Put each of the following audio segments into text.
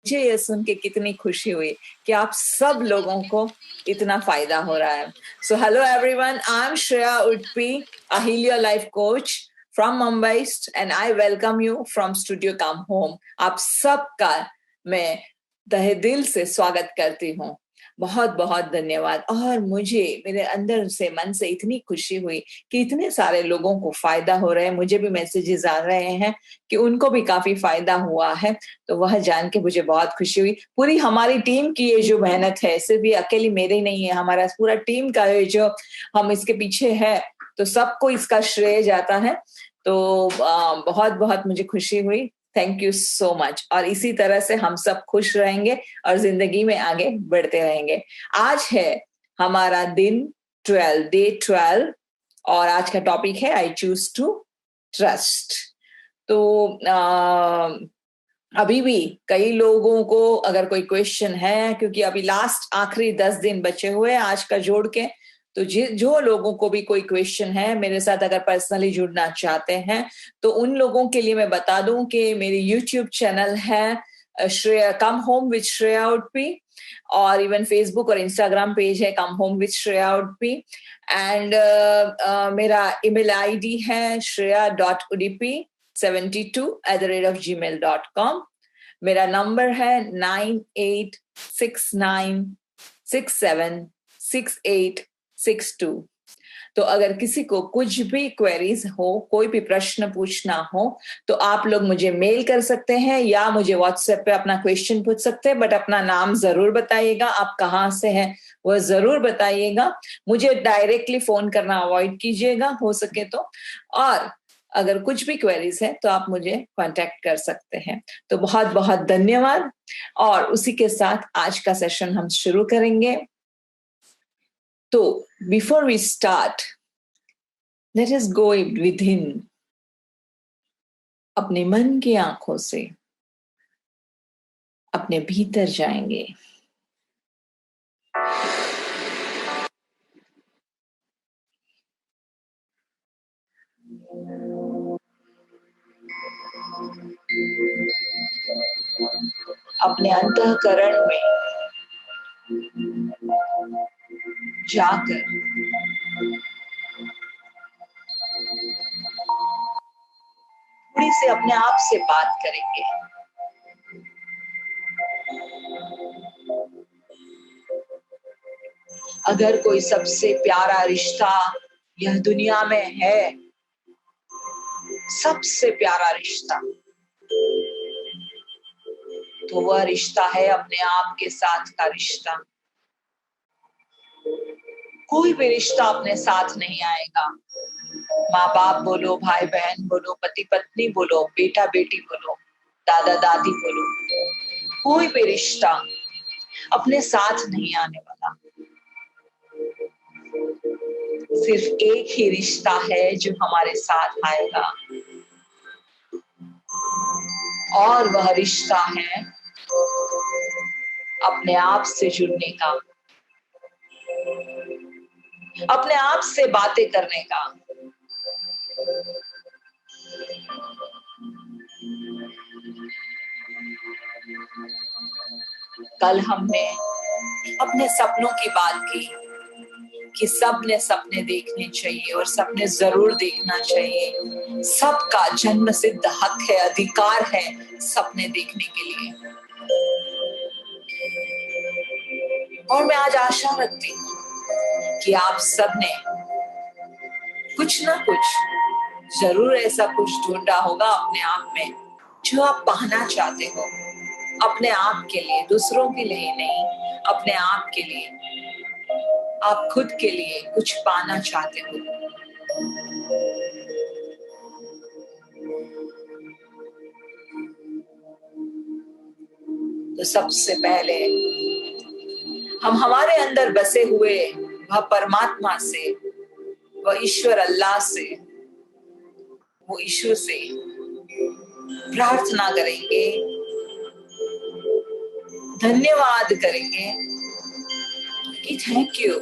मुझे ये सुन के कितनी खुशी हुई कि आप सब लोगों को इतना फायदा हो रहा है. So hello everyone, I'm Shreya Udpi, a Helio Life Coach from Mumbai, and I welcome you from Studio Come Home. आप सबका मैं तहे दिल से स्वागत करती हूँ. बहुत बहुत धन्यवाद. और मुझे मेरे अंदर से मन से इतनी खुशी हुई कि इतने सारे लोगों को फायदा हो रहा है. मुझे भी मैसेजेस आ रहे हैं कि उनको भी काफी फायदा हुआ है, तो वह जान के मुझे बहुत खुशी हुई. पूरी हमारी टीम की ये जो मेहनत है, सिर्फ ये अकेली मेरी नहीं है, हमारा पूरा टीम का है जो हम इसके पीछे है, तो सबको इसका श्रेय जाता है. तो बहुत बहुत मुझे खुशी हुई. Thank you so much. और इसी तरह से हम सब खुश रहेंगे और जिंदगी में आगे बढ़ते रहेंगे. आज है हमारा दिन 12, डे 12, और आज का टॉपिक है आई चूज टू ट्रस्ट. तो अभी भी कई लोगों को अगर कोई क्वेश्चन है, क्योंकि अभी लास्ट आखिरी 10 दिन बचे हुए हैं आज का जोड़ के, तो जो लोगों को भी कोई क्वेश्चन है, मेरे साथ अगर पर्सनली जुड़ना चाहते हैं, तो उन लोगों के लिए मैं बता दूं कि मेरी यूट्यूब चैनल है Shreya come home with Shreya Udupi, और इवन फेसबुक और इंस्टाग्राम पेज है come home with Shreya Udupi, and मेरा ईमेल आईडी है shreya.udp72@gmail.com. मेरा नंबर है 9869676862. तो अगर किसी को कुछ भी क्वेरीज हो, कोई भी प्रश्न पूछना हो, तो आप लोग मुझे मेल कर सकते हैं या मुझे व्हाट्सएप पे अपना क्वेश्चन पूछ सकते हैं. बट अपना नाम जरूर बताइएगा, आप कहाँ से हैं वह जरूर बताइएगा. मुझे डायरेक्टली फोन करना अवॉइड कीजिएगा हो सके तो. और अगर कुछ भी क्वेरीज है तो आप मुझे कांटेक्ट कर सकते हैं. तो बहुत बहुत धन्यवाद. और उसी के साथ आज का सेशन हम शुरू करेंगे. तो before we start, let us go within. अपने मन की आंखों से अपने भीतर जाएंगे. अपने अंतःकरण में जाकर थोड़ी से अपने आप से बात करेंगे. अगर कोई सबसे प्यारा रिश्ता यह दुनिया में है, सबसे प्यारा रिश्ता, तो वह रिश्ता है अपने आप के साथ का रिश्ता. कोई भी रिश्ता अपने साथ नहीं आएगा. माँ बाप बोलो, भाई बहन बोलो, पति पत्नी बोलो, बेटा बेटी बोलो, दादा दादी बोलो, कोई भी रिश्ता अपने साथ नहीं आने वाला. सिर्फ एक ही रिश्ता है जो हमारे साथ आएगा, और वह रिश्ता है अपने आप से जुड़ने का, अपने आप से बातें करने का. कल हमने अपने सपनों की बात की कि सबने सपने देखने चाहिए और सपने जरूर देखना चाहिए. सबका जन्म सिद्ध हक है, अधिकार है सपने देखने के लिए. और मैं आज आशा रखती हूँ कि आप सबने कुछ ना कुछ जरूर ऐसा कुछ ढूंढा होगा अपने आप में जो आप पाना चाहते हो. अपने आप के लिए, दूसरों के लिए नहीं, अपने आप के लिए, आप खुद के लिए कुछ पाना चाहते हो. तो सबसे पहले हम हमारे अंदर बसे हुए वह परमात्मा से, वह ईश्वर अल्लाह से, वो ईश्वर से प्रार्थना करेंगे, धन्यवाद करेंगे कि थैंक यू,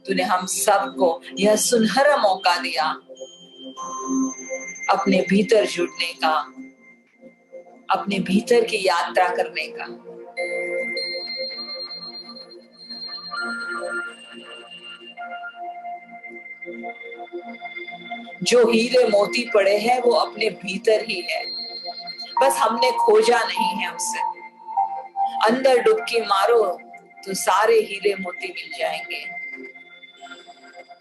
तूने हम सबको यह सुनहरा मौका दिया अपने भीतर जुड़ने का, अपने भीतर की यात्रा करने का। जो हीरे मोती पड़े हैं वो अपने भीतर ही है, बस हमने खोजा नहीं है उसे। अंदर डुबकी मारो तो सारे हीरे मोती मिल जाएंगे।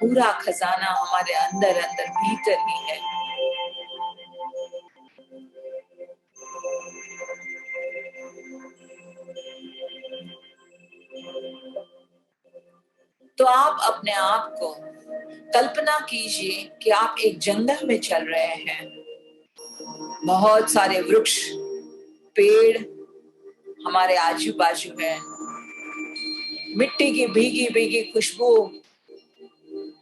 पूरा खजाना हमारे अंदर अंदर भीतर ही है। तो आप अपने आप को कल्पना कीजिए कि आप एक जंगल में चल रहे हैं। बहुत सारे वृक्ष, पेड़ हमारे आजू बाजू है। मिट्टी की भीगी भीगी खुशबू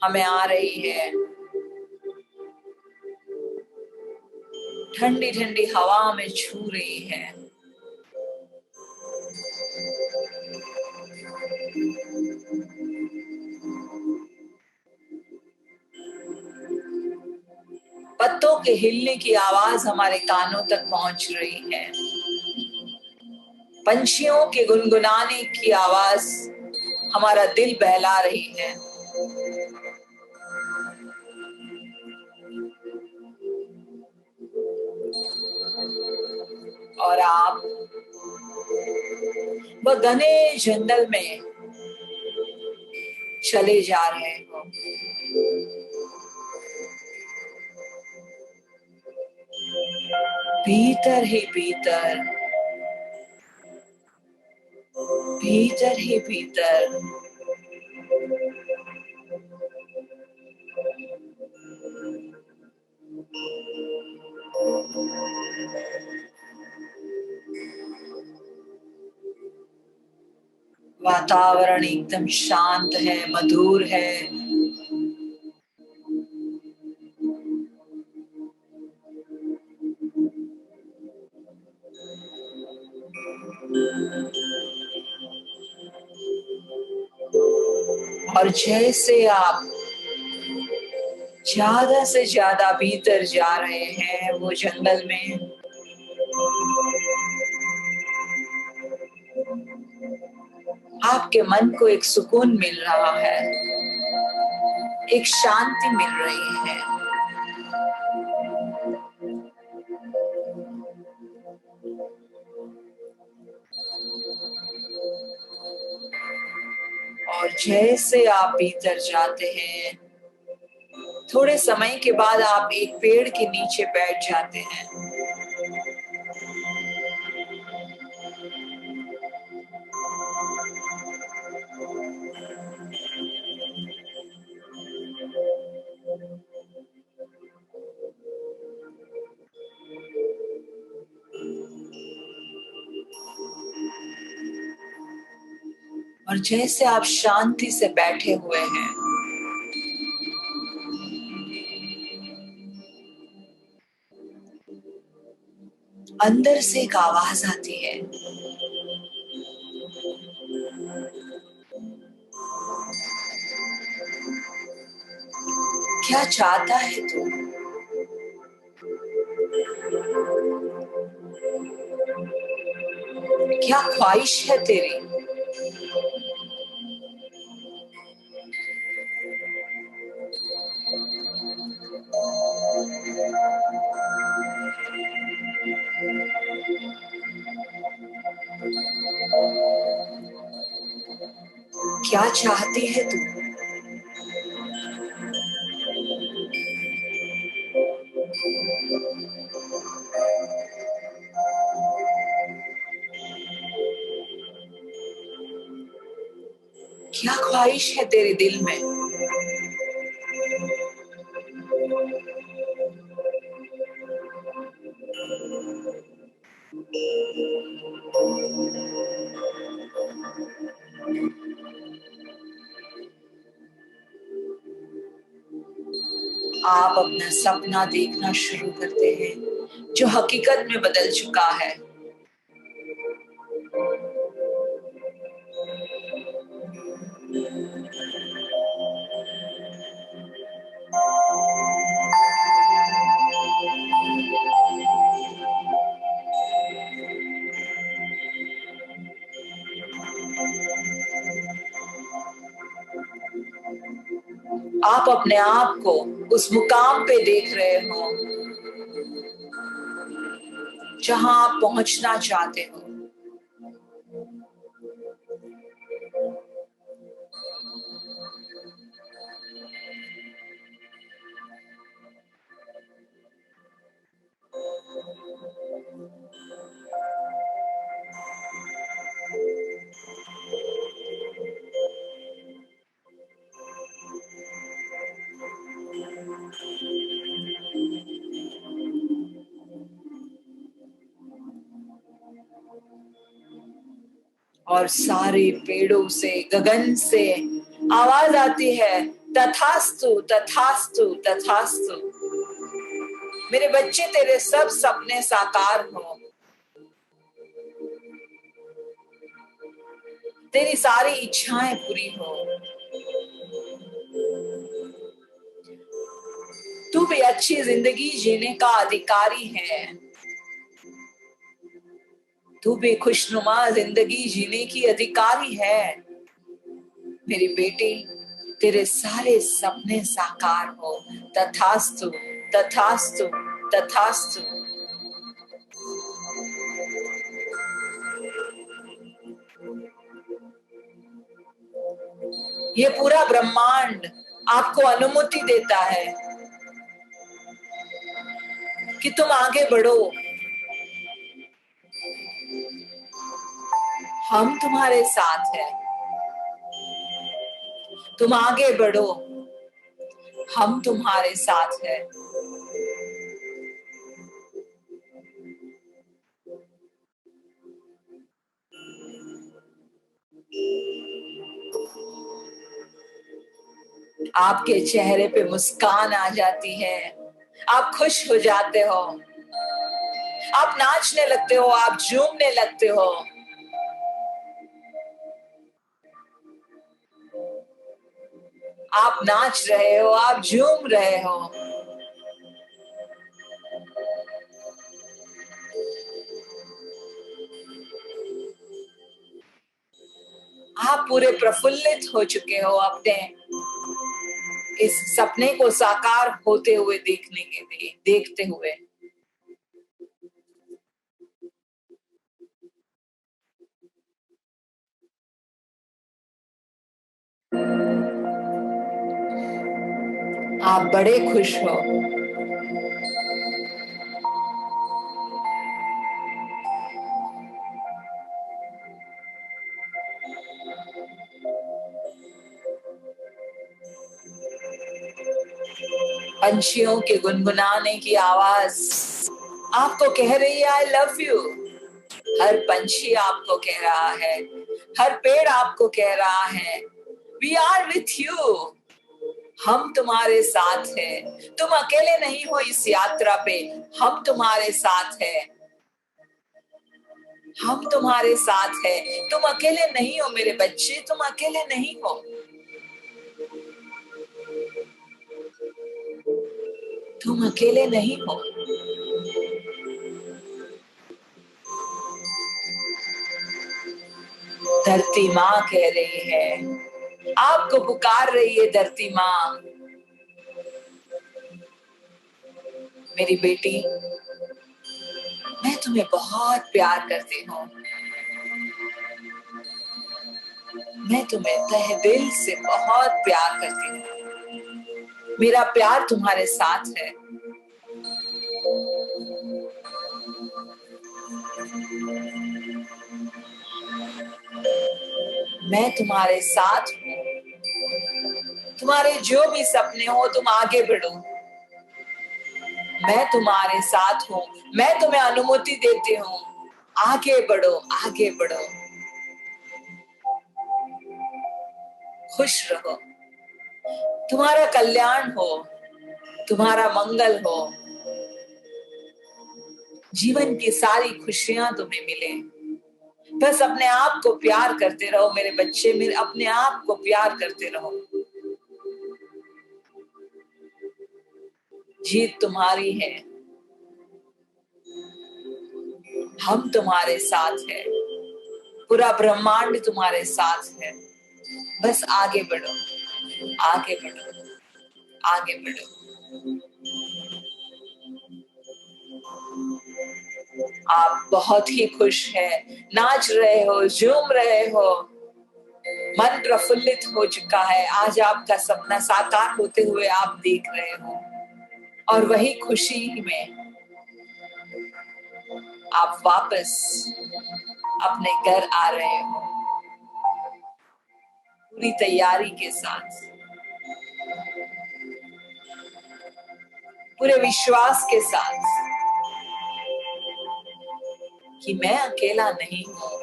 हमें आ रही है। ठंडी ठंडी हवा में छू रही है। पत्तों के हिलने की आवाज हमारे कानों तक पहुंच रही है। पंछियों के गुनगुनाने की आवाज हमारा दिल बहला रही है। और आप वह घने जंगल में चले जा रहे हो। भीतर ही भीतर, भीतर ही भीतर वातावरण एकदम शांत है, मधुर है। और जैसे आप ज्यादा से ज्यादा भीतर जा रहे हैं वो जंगल में, आपके मन को एक सुकून मिल रहा है, एक शांति मिल रही है। और जैसे आप भीतर जाते हैं, थोड़े समय के बाद आप एक पेड़ के नीचे बैठ जाते हैं। और जैसे आप शांति से बैठे हुए हैं, अंदर से एक आवाज आती है, क्या चाहता है तू? क्या ख्वाहिश है तेरी? क्या चाहती है तू? क्या ख्वाहिश है तेरे दिल में? आप अपना सपना देखना शुरू करते हैं जो हकीकत में बदल चुका है। आप अपने आप को उस मुकाम पे देख रहे हो जहां आप पहुंचना चाहते हो। और सारे पेड़ों से, गगन से आवाज आती है, तथास्तु तथास्तु तथास्तु। मेरे बच्चे, तेरे सब सपने साकार हो, तेरी सारी इच्छाएं पूरी हो। तू भी अच्छी जिंदगी जीने का अधिकारी है। तू भी खुशनुमा जिंदगी जीने की अधिकारी है। मेरी बेटी, तेरे सारे सपने साकार हो, तथास्तु तथास्तु तथास्तु। ये पूरा ब्रह्मांड आपको अनुमति देता है कि तुम आगे बढ़ो। हम तुम्हारे साथ हैं। तुम आगे बढ़ो, हम तुम्हारे साथ हैं। आपके चेहरे पे मुस्कान आ जाती है, आप खुश हो जाते हो, आप नाचने लगते हो, आप झूमने लगते हो। आप नाच रहे हो, आप झूम रहे हो। आप पूरे प्रफुल्लित हो चुके हो अपने इस सपने को साकार होते हुए देखने के लिए, देखते हुए। आप बड़े खुश हो। पंछियों के गुनगुनाने की आवाज आपको कह रही है, आई लव यू। हर पंछी आपको कह रहा है, हर पेड़ आपको कह रहा है, वी आर विथ यू। हम तुम्हारे साथ हैं। तुम अकेले नहीं हो इस यात्रा पे, हम तुम्हारे साथ हैं। हम तुम्हारे साथ हैं। तुम अकेले नहीं हो मेरे बच्चे, तुम अकेले नहीं हो। तुम अकेले नहीं हो। धरती माँ कह रही है, आपको पुकार रही है धरती माँ। मेरी बेटी, मैं तुम्हें बहुत प्यार करती हूँ। मैं तुम्हें तहे दिल से बहुत प्यार करती हूँ। मेरा प्यार तुम्हारे साथ है। मैं तुम्हारे साथ हूँ। तुम्हारे जो भी सपने हो, तुम आगे बढ़ो। मैं तुम्हारे साथ हूँ। मैं तुम्हें अनुमति देती हूँ, आगे बढ़ो, आगे बढ़ो। खुश रहो। तुम्हारा कल्याण हो, तुम्हारा मंगल हो। जीवन की सारी खुशियां तुम्हें मिले। बस अपने आप को प्यार करते रहो मेरे बच्चे, मेरे अपने आप को प्यार करते रहो। जीत तुम्हारी है। हम तुम्हारे साथ हैं। पूरा ब्रह्मांड तुम्हारे साथ है। बस आगे बढ़ो, आगे बढ़ो। आगे बढ़ो। आप बहुत ही खुश हैं, नाच रहे हो, झूम रहे हो, मन प्रफुल्लित हो चुका है। आज आपका सपना साकार होते हुए आप देख रहे हो, और वही खुशी में आप वापस अपने घर आ रहे हो पूरी तैयारी के साथ, पूरे विश्वास के साथ कि मैं अकेला नहीं हूं,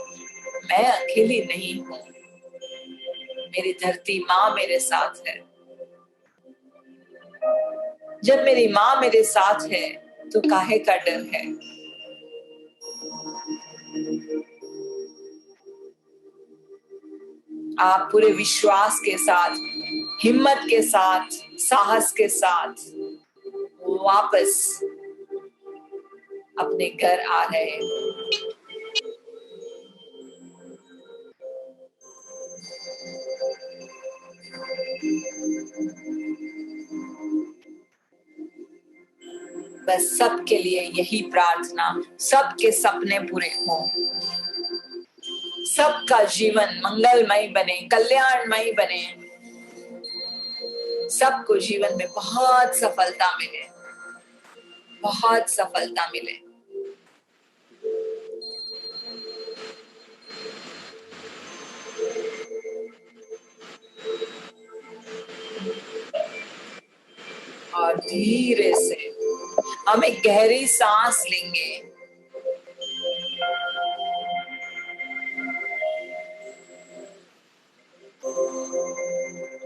मैं अकेली नहीं हूं, मेरी धरती माँ मेरे साथ है। जब मेरी माँ मेरे साथ है तो काहे का डर है। आप पूरे विश्वास के साथ, हिम्मत के साथ, साहस के साथ वापस अपने घर आ रहे हैं। बस सबके लिए यही प्रार्थना, सबके सपने पूरे हों, सबका जीवन मंगलमय बने, कल्याणमय बने, सबको जीवन में बहुत सफलता मिले, बहुत सफलता मिले। और धीरे से हम एक गहरी सांस लेंगे।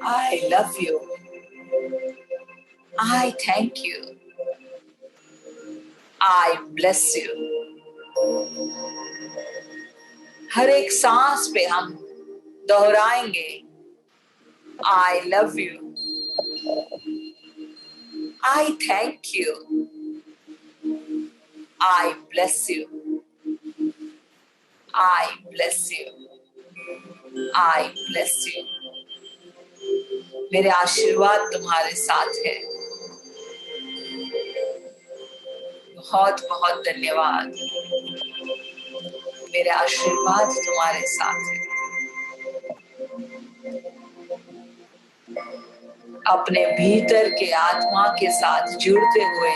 I love you. I thank you. I bless you. हर एक सांस पे हम दोहराएंगे I love you. I thank you. I bless you. I bless you. I bless you. मेरे आशीर्वाद तुम्हारे साथ है। बहुत बहुत धन्यवाद। मेरे आशीर्वाद तुम्हारे साथ है। अपने भीतर के आत्मा के साथ जुड़ते हुए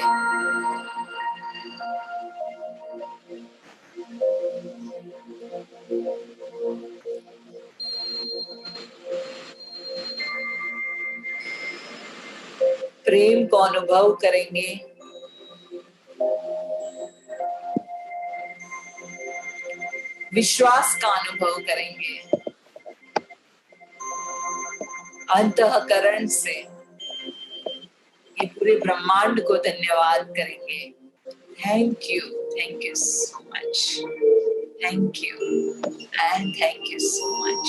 प्रेम को अनुभव करेंगे, विश्वास का अनुभव करेंगे, अंतःकरण से ये पूरे ब्रह्मांड को धन्यवाद करेंगे। Thank you so much, thank you and thank you so much.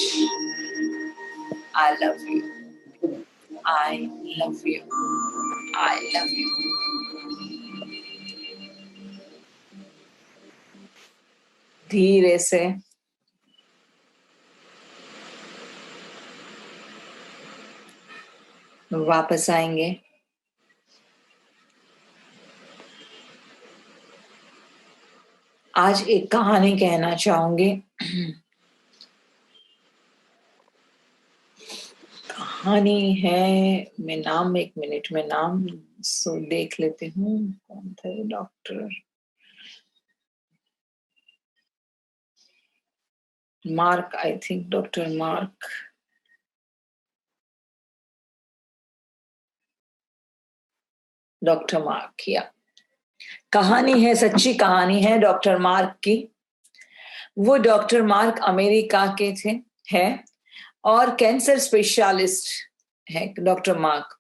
I love you, I love you, I love you. धीरे से वापस आएंगे। आज एक कहानी कहना चाहूंगी। कहानी है, मैं नाम एक मिनट में नाम देख लेती हूँ। कौन थे doctor mark, I think doctor mark. Doctor mark, या कहानी है, सच्ची कहानी है डॉक्टर मार्क की। वो डॉक्टर मार्क अमेरिका के थे, है, और कैंसर स्पेशलिस्ट है डॉक्टर मार्क।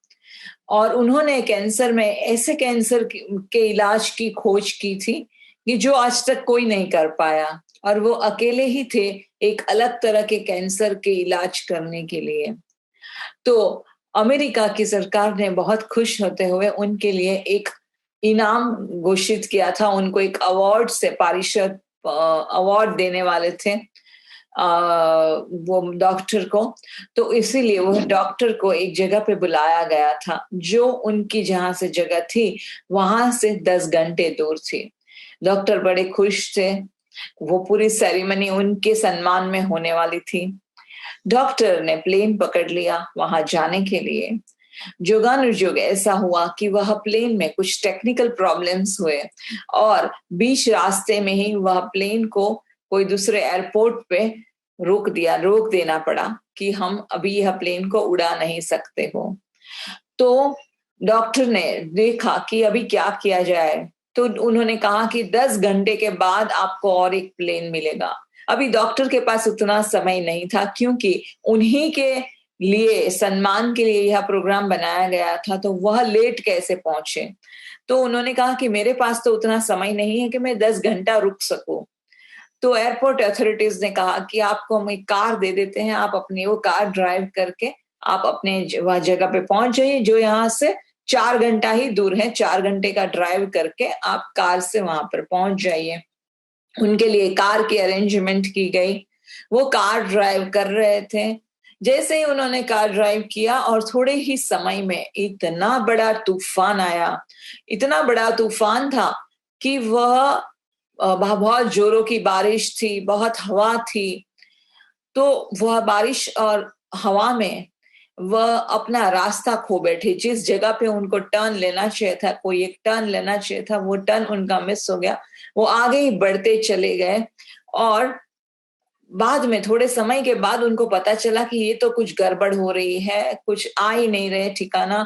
और उन्होंने कैंसर में ऐसे कैंसर के इलाज की खोज की थी कि जो आज तक कोई नहीं कर पाया, और वो अकेले ही थे एक अलग तरह के कैंसर के इलाज करने के लिए। तो अमेरिका की सरकार ने बहुत खुश होते हुए उनके लिए एक इनाम घोषित किया था। उनको एक अवार्ड से पारिशद अवार्ड देने वाले थे। वो डॉक्टर को। तो इसीलिए वो डॉक्टर को एक जगह पे बुलाया गया था जो उनकी जहां से जगह थी वहां से 10 घंटे दूर थी। डॉक्टर बड़े खुश थे, वो पूरी सेरेमनी उनके सम्मान में होने वाली थी। डॉक्टर ने प्लेन पकड़ लिया वहां जाने के लिए। जोगानुजोग ऐसा हुआ कि वह प्लेन में कुछ टेक्निकल प्रॉब्लम्स हुए और बीच रास्ते में ही वह प्लेन को कोई दूसरे एयरपोर्ट पे रोक देना पड़ा कि हम अभी यह प्लेन को उड़ा नहीं सकते हो। तो डॉक्टर ने देखा कि अभी क्या किया जाए, तो उन्होंने कहा कि 10 घंटे के बाद आपको और एक प्लेन मिलेगा। अभी डॉक्टर के पास उतना समय नहीं था क्योंकि उन्हीं के लिए सम्मान के लिए यह प्रोग्राम बनाया गया था, तो वह लेट कैसे पहुंचे। तो उन्होंने कहा कि मेरे पास तो उतना समय नहीं है कि मैं 10 घंटा रुक सकूं। तो एयरपोर्ट अथॉरिटीज ने कहा कि आपको हम एक कार दे देते हैं, आप अपनी वो कार ड्राइव करके आप अपने वह जगह पे पहुंच जाइए जो यहाँ से 4 घंटा ही दूर है। 4 घंटे का ड्राइव करके आप कार से वहां पर पहुंच जाइए। उनके लिए कार की अरेंजमेंट की गई। वो कार ड्राइव कर रहे थे। जैसे ही उन्होंने कार ड्राइव किया और थोड़े ही समय में इतना बड़ा तूफान आया, इतना बड़ा तूफान था कि वह बहुत जोरों की बारिश थी, बहुत हवा थी। तो वह बारिश और हवा में वह अपना रास्ता खो बैठे। जिस जगह पे उनको टर्न लेना चाहिए था, कोई एक टर्न लेना चाहिए था, वो टर्न उनका मिस हो गया। वो आगे ही बढ़ते चले गए और बाद में थोड़े समय के बाद उनको पता चला कि ये तो कुछ गड़बड़ हो रही है, कुछ आ ही नहीं रहे ठिकाना।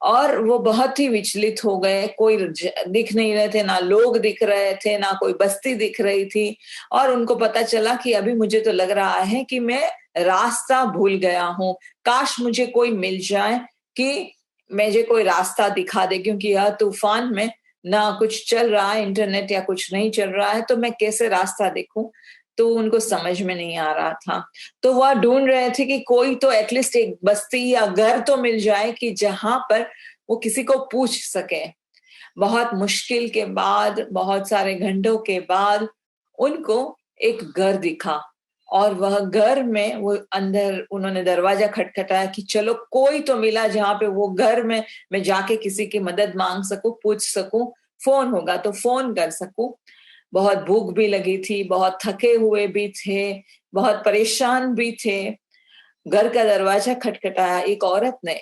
और वो बहुत ही विचलित हो गए। कोई दिख नहीं रहे थे, ना लोग दिख रहे थे, ना कोई बस्ती दिख रही थी। और उनको पता चला कि अभी मुझे तो लग रहा है कि मैं रास्ता भूल गया हूँ। काश मुझे कोई मिल जाए कि मुझे कोई रास्ता दिखा दे, क्योंकि यह तूफान में ना कुछ चल रहा है, इंटरनेट या कुछ नहीं चल रहा है, तो मैं कैसे रास्ता देखूं। तो उनको समझ में नहीं आ रहा था। तो वह ढूंढ रहे थे कि कोई तो एटलीस्ट एक बस्ती या घर तो मिल जाए कि जहां पर वो किसी को पूछ सके। बहुत मुश्किल के बाद, बहुत सारे घंटों के बाद उनको एक घर दिखा। और वह घर में वो अंदर उन्होंने दरवाजा खटखटाया कि चलो कोई तो मिला जहां पे वो घर में मैं जाके किसी की मदद मांग सकूं, पूछ सकूं, फोन होगा तो फोन कर सकूं। बहुत भूख भी लगी थी, बहुत थके हुए भी थे, बहुत परेशान भी थे। घर का दरवाजा खटखटाया, एक औरत ने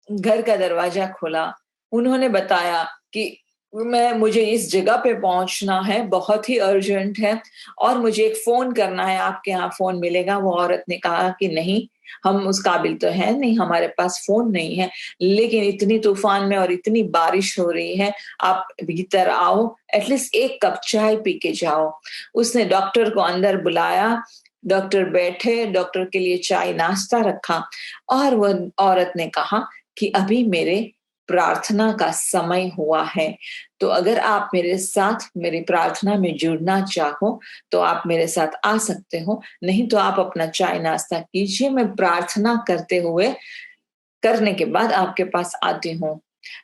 घर का दरवाजा खोला। उन्होंने बताया कि मुझे इस जगह पे पहुंचना है, बहुत ही अर्जेंट है और मुझे एक फोन करना है, आपके यहाँ फोन मिलेगा। वो औरत ने कहा कि नहीं, हम उस काबिल तो है नहीं, हमारे पास फोन नहीं है, लेकिन इतनी तूफान में और इतनी बारिश हो रही है, आप भीतर आओ, एटलीस्ट एक कप चाय पी के जाओ। उसने डॉक्टर को अंदर बुलाया। डॉक्टर बैठे, डॉक्टर के लिए चाय नाश्ता रखा और वह औरत ने कहा कि अभी मेरे प्रार्थना का समय हुआ है, तो अगर आप मेरे साथ मेरी प्रार्थना में जुड़ना चाहो तो आप मेरे साथ आ सकते हो, नहीं तो आप अपना चाय नाश्ता कीजिए, मैं प्रार्थना करने के बाद आपके पास आती हूँ।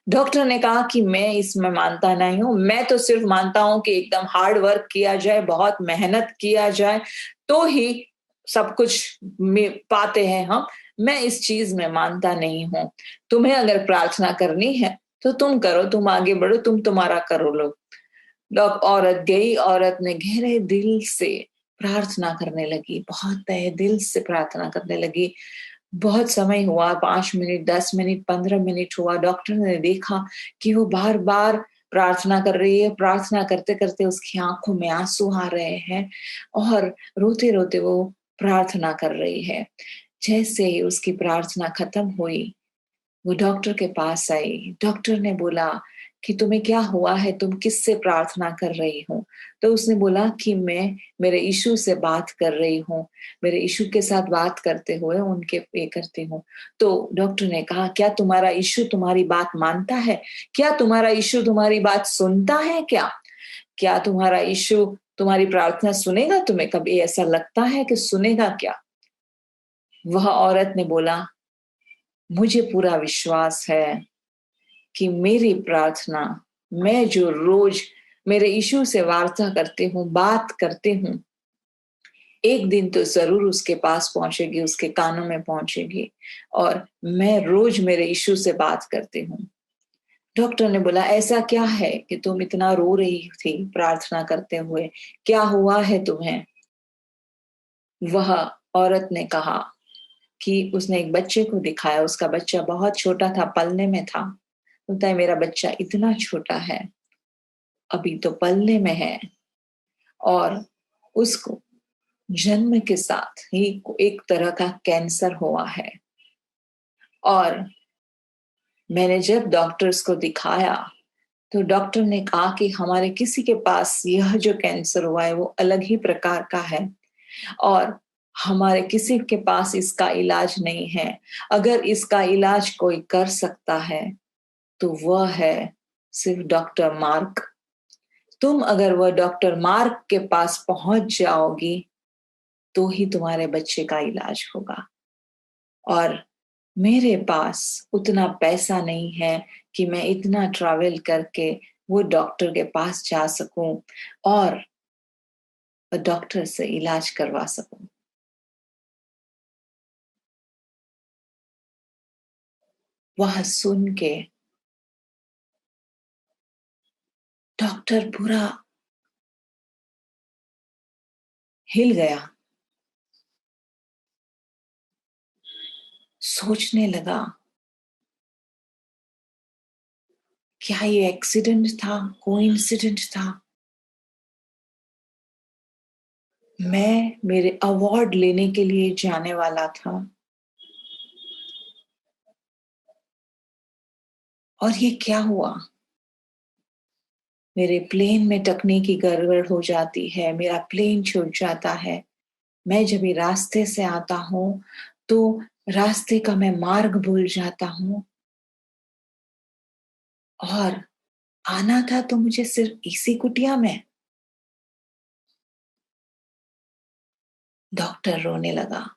डॉक्टर ने कहा कि मैं इसमें मानता नहीं हूं, मैं तो सिर्फ मानता हूं कि एकदम हार्ड वर्क किया जाए, बहुत मेहनत किया जाए तो ही सब कुछ पाते हैं हम। मैं इस चीज में मानता नहीं हूं। तुम्हें अगर प्रार्थना करनी है तो तुम करो, तुम आगे बढ़ो, तुम तुम्हारा करो लो। औरत गई, औरत ने गहरे दिल से प्रार्थना करने लगी, बहुत तहे दिल से प्रार्थना करने लगी। बहुत समय हुआ, 5 मिनट, 10 मिनट, 15 मिनट हुआ। डॉक्टर ने देखा कि वो बार बार प्रार्थना कर रही है। प्रार्थना करते करते उसकी आंखों में आंसू आ रहे हैं और रोते रोते वो प्रार्थना कर रही है। जैसे ही उसकी प्रार्थना खत्म हुई, वो डॉक्टर के पास आई। डॉक्टर ने बोला कि तुम्हें क्या हुआ है, तुम किससे प्रार्थना कर रही हो। तो उसने बोला कि मैं मेरे यीशु से बात कर रही हूँ, मेरे यीशु के साथ बात करते हुए उनके पे करती हूँ। तो डॉक्टर ने कहा, क्या तुम्हारा यीशु तुम्हारी बात मानता है? क्या तुम्हारा यीशु तुम्हारी बात सुनता है? क्या तुम्हारा यीशु तुम्हारी प्रार्थना सुनेगा? तुम्हें कभी ऐसा लगता है कि सुनेगा क्या? वह औरत ने बोला, मुझे पूरा विश्वास है कि मेरी प्रार्थना, मैं जो रोज मेरे यीशु से वार्ता करती हूँ, बात करती हूँ, एक दिन तो जरूर उसके पास पहुंचेगी, उसके कानों में पहुंचेगी, और मैं रोज मेरे यीशु से बात करती हूँ। डॉक्टर ने बोला, ऐसा क्या है कि तुम इतना रो रही थी प्रार्थना करते हुए, क्या हुआ है तुम्हें? वह औरत ने कहा कि उसने एक बच्चे को दिखाया, उसका बच्चा बहुत छोटा था, पलने में था। बोलता है, मेरा बच्चा इतना छोटा है, अभी तो पलने में है, और उसको जन्म के साथ ही एक तरह का कैंसर हुआ है। और मैंने जब डॉक्टर्स को दिखाया तो डॉक्टर ने कहा कि हमारे किसी के पास यह जो कैंसर हुआ है वो अलग ही प्रकार का है, और हमारे किसी के पास इसका इलाज नहीं है। अगर इसका इलाज कोई कर सकता है तो वह है सिर्फ डॉक्टर मार्क। तुम अगर वह डॉक्टर मार्क के पास पहुंच जाओगी तो ही तुम्हारे बच्चे का इलाज होगा। और मेरे पास उतना पैसा नहीं है कि मैं इतना ट्रैवल करके वो डॉक्टर के पास जा सकूं और डॉक्टर से इलाज करवा सकूं। वह सुन के डॉक्टर पूरा हिल गया, सोचने लगा, क्या ये एक्सीडेंट था, कोइंसिडेंट था? मैं मेरे अवार्ड लेने के लिए जाने वाला था, और ये क्या हुआ? मेरे प्लेन में तकनीकी गड़बड़ हो जाती है, मेरा प्लेन छूट जाता है। मैं जब ये रास्ते से आता हूं तो रास्ते का मैं मार्ग भूल जाता हूं, और आना था तो मुझे सिर्फ इसी कुटिया में। डॉक्टर रोने लगा।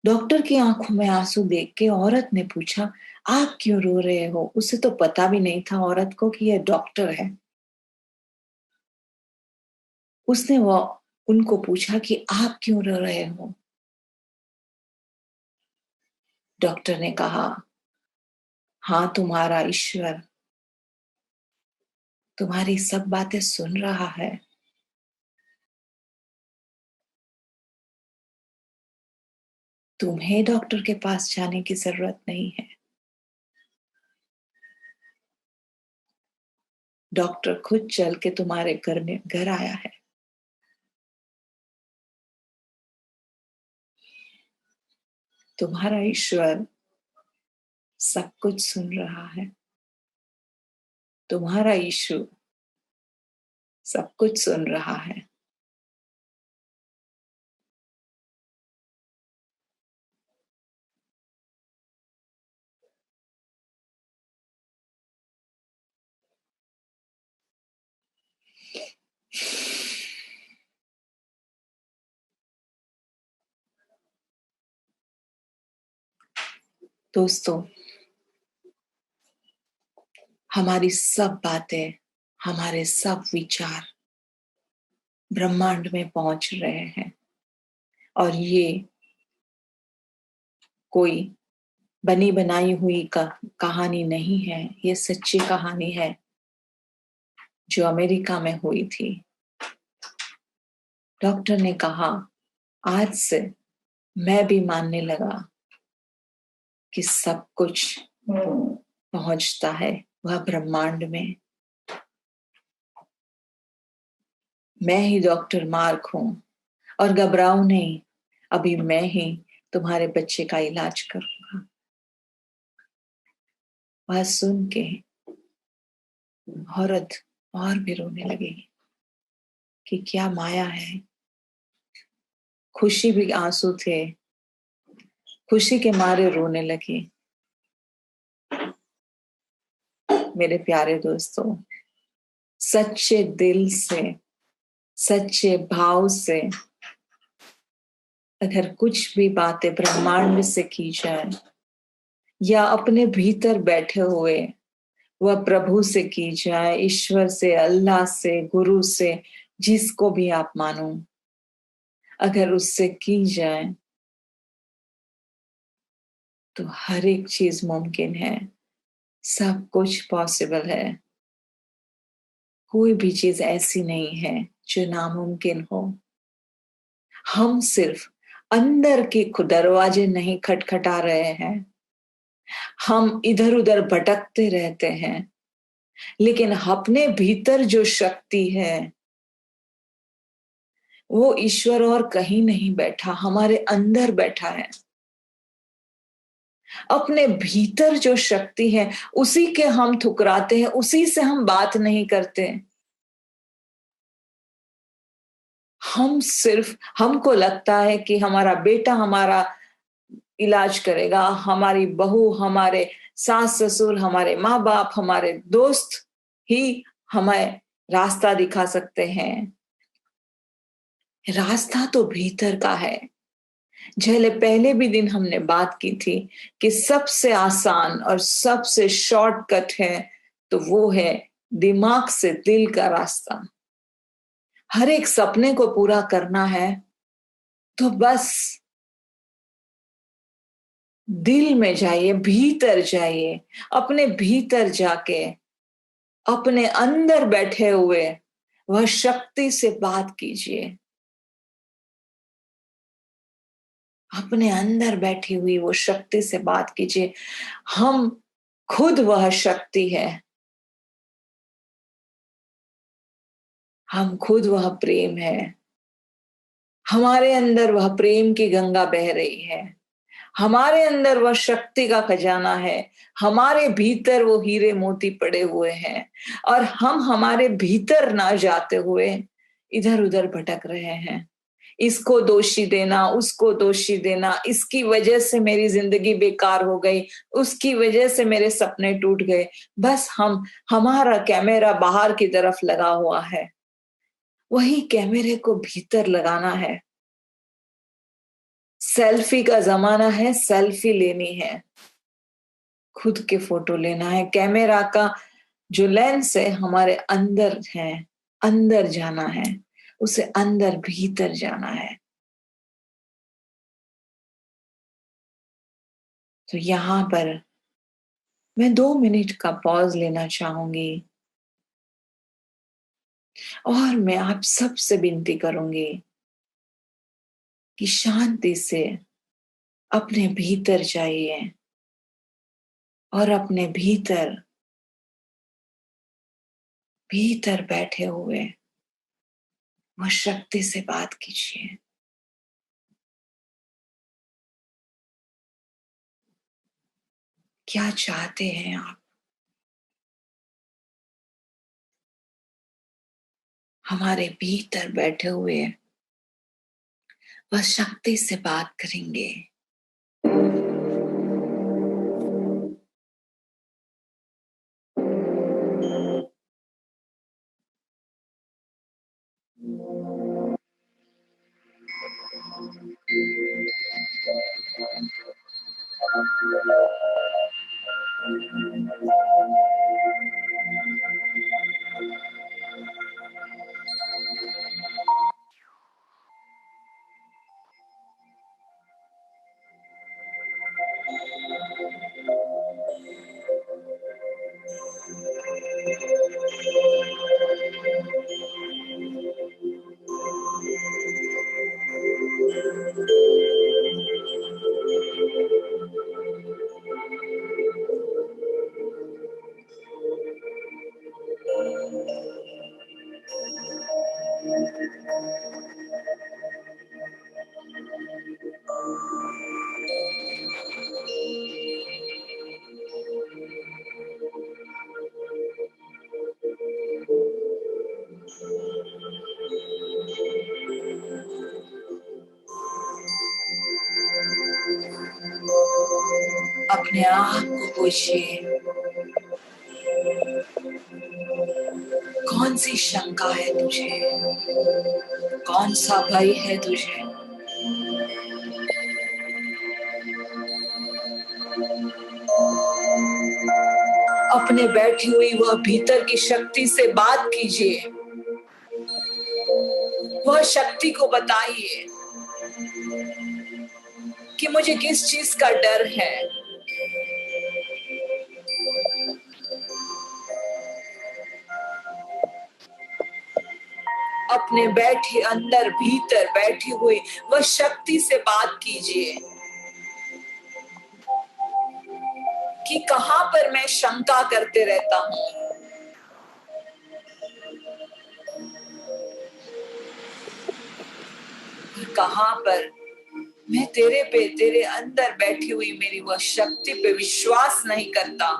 डॉक्टर की आंखों में आंसू देख के औरत ने पूछा, आप क्यों रो रहे हो? उसे तो पता भी नहीं था औरत को कि यह डॉक्टर है। उसने वो उनको पूछा कि आप क्यों रो रहे हो? डॉक्टर ने कहा, हाँ, तुम्हारा ईश्वर तुम्हारी सब बातें सुन रहा है। तुम्हें डॉक्टर के पास जाने की जरूरत नहीं है। डॉक्टर खुद चल के तुम्हारे घर आया है। तुम्हारा ईश्वर सब कुछ सुन रहा है। तुम्हारा यीशु सब कुछ सुन रहा है। दोस्तों, हमारी सब बातें, हमारे सब विचार ब्रह्मांड में पहुंच रहे हैं, और ये कोई बनी बनाई हुई कहानी नहीं है। ये सच्ची कहानी है जो अमेरिका में हुई थी। डॉक्टर ने कहा, आज से मैं भी मानने लगा कि सब कुछ पहुंचता है वह ब्रह्मांड में। मैं ही डॉक्टर मार्क हूं, और घबराओ नहीं, अभी मैं ही तुम्हारे बच्चे का इलाज करूंगा। वह सुन के औरत और भी रोने लगी कि क्या माया है। खुशी भी आंसू थे, खुशी के मारे रोने लगी। मेरे प्यारे दोस्तों, सच्चे दिल से, सच्चे भाव से अगर कुछ भी बातें ब्रह्मांड से की जाए, या अपने भीतर बैठे हुए वह प्रभु से की जाए, ईश्वर से, अल्लाह से, गुरु से, जिसको भी आप मानो, अगर उससे की जाए तो हर एक चीज मुमकिन है, सब कुछ पॉसिबल है। कोई भी चीज ऐसी नहीं है जो नामुमकिन हो। हम सिर्फ अंदर के दरवाजे नहीं खटखटा रहे हैं, हम इधर उधर भटकते रहते हैं, लेकिन अपने भीतर जो शक्ति है वो ईश्वर और कहीं नहीं बैठा, हमारे अंदर बैठा है। अपने भीतर जो शक्ति है उसी के हम ठुकराते हैं, उसी से हम बात नहीं करते। हम सिर्फ, हमको लगता है कि हमारा बेटा हमारा इलाज करेगा, हमारी बहू, हमारे सास ससुर, हमारे माँ बाप, हमारे दोस्त ही हमें रास्ता दिखा सकते हैं। रास्ता तो भीतर का है। जैसे पहले भी दिन हमने बात की थी कि सबसे आसान और सबसे शॉर्टकट है तो वो है दिमाग से दिल का रास्ता। हर एक सपने को पूरा करना है तो बस दिल में जाइए, भीतर जाइए, अपने भीतर जाके अपने अंदर बैठे हुए वह शक्ति से बात कीजिए। अपने अंदर बैठी हुई वो शक्ति से बात कीजिए। हम खुद वह शक्ति है, हम खुद वह प्रेम है। हमारे अंदर वह प्रेम की गंगा बह रही है, हमारे अंदर वह शक्ति का खजाना है, हमारे भीतर वो हीरे मोती पड़े हुए हैं, और हम हमारे भीतर ना जाते हुए इधर उधर भटक रहे हैं। इसको दोषी देना, उसको दोषी देना, इसकी वजह से मेरी जिंदगी बेकार हो गई, उसकी वजह से मेरे सपने टूट गए। बस हमारा कैमरा बाहर की तरफ लगा हुआ है, वही कैमरे को भीतर लगाना है। सेल्फी का जमाना है, सेल्फी लेनी है, खुद के फोटो लेना है। कैमरा का जो लेंस है हमारे अंदर है, अंदर जाना है, उसे अंदर भीतर जाना है। तो यहां पर मैं 2 मिनट का पॉज लेना चाहूंगी और मैं आप सबसे विनती करूंगी कि शांति से अपने भीतर जाइए और अपने भीतर भीतर बैठे हुए वह शक्ति से बात कीजिए। क्या चाहते हैं आप? हमारे भीतर बैठे हुए वह शक्ति से बात करेंगे। अपने आप को पूछिए, कौन सी शंका है तुझे, कौन सा भय है तुझे? अपने बैठी हुई वह भीतर की शक्ति से बात कीजिए। वह शक्ति को बताइए कि मुझे किस चीज का डर है। अपने बैठे अंदर भीतर बैठी हुई वह शक्ति से बात कीजिए कि कहां पर मैं शंका करते रहता हूं, कहां पर मैं तेरे अंदर बैठी हुई मेरी वह शक्ति पे विश्वास नहीं करता।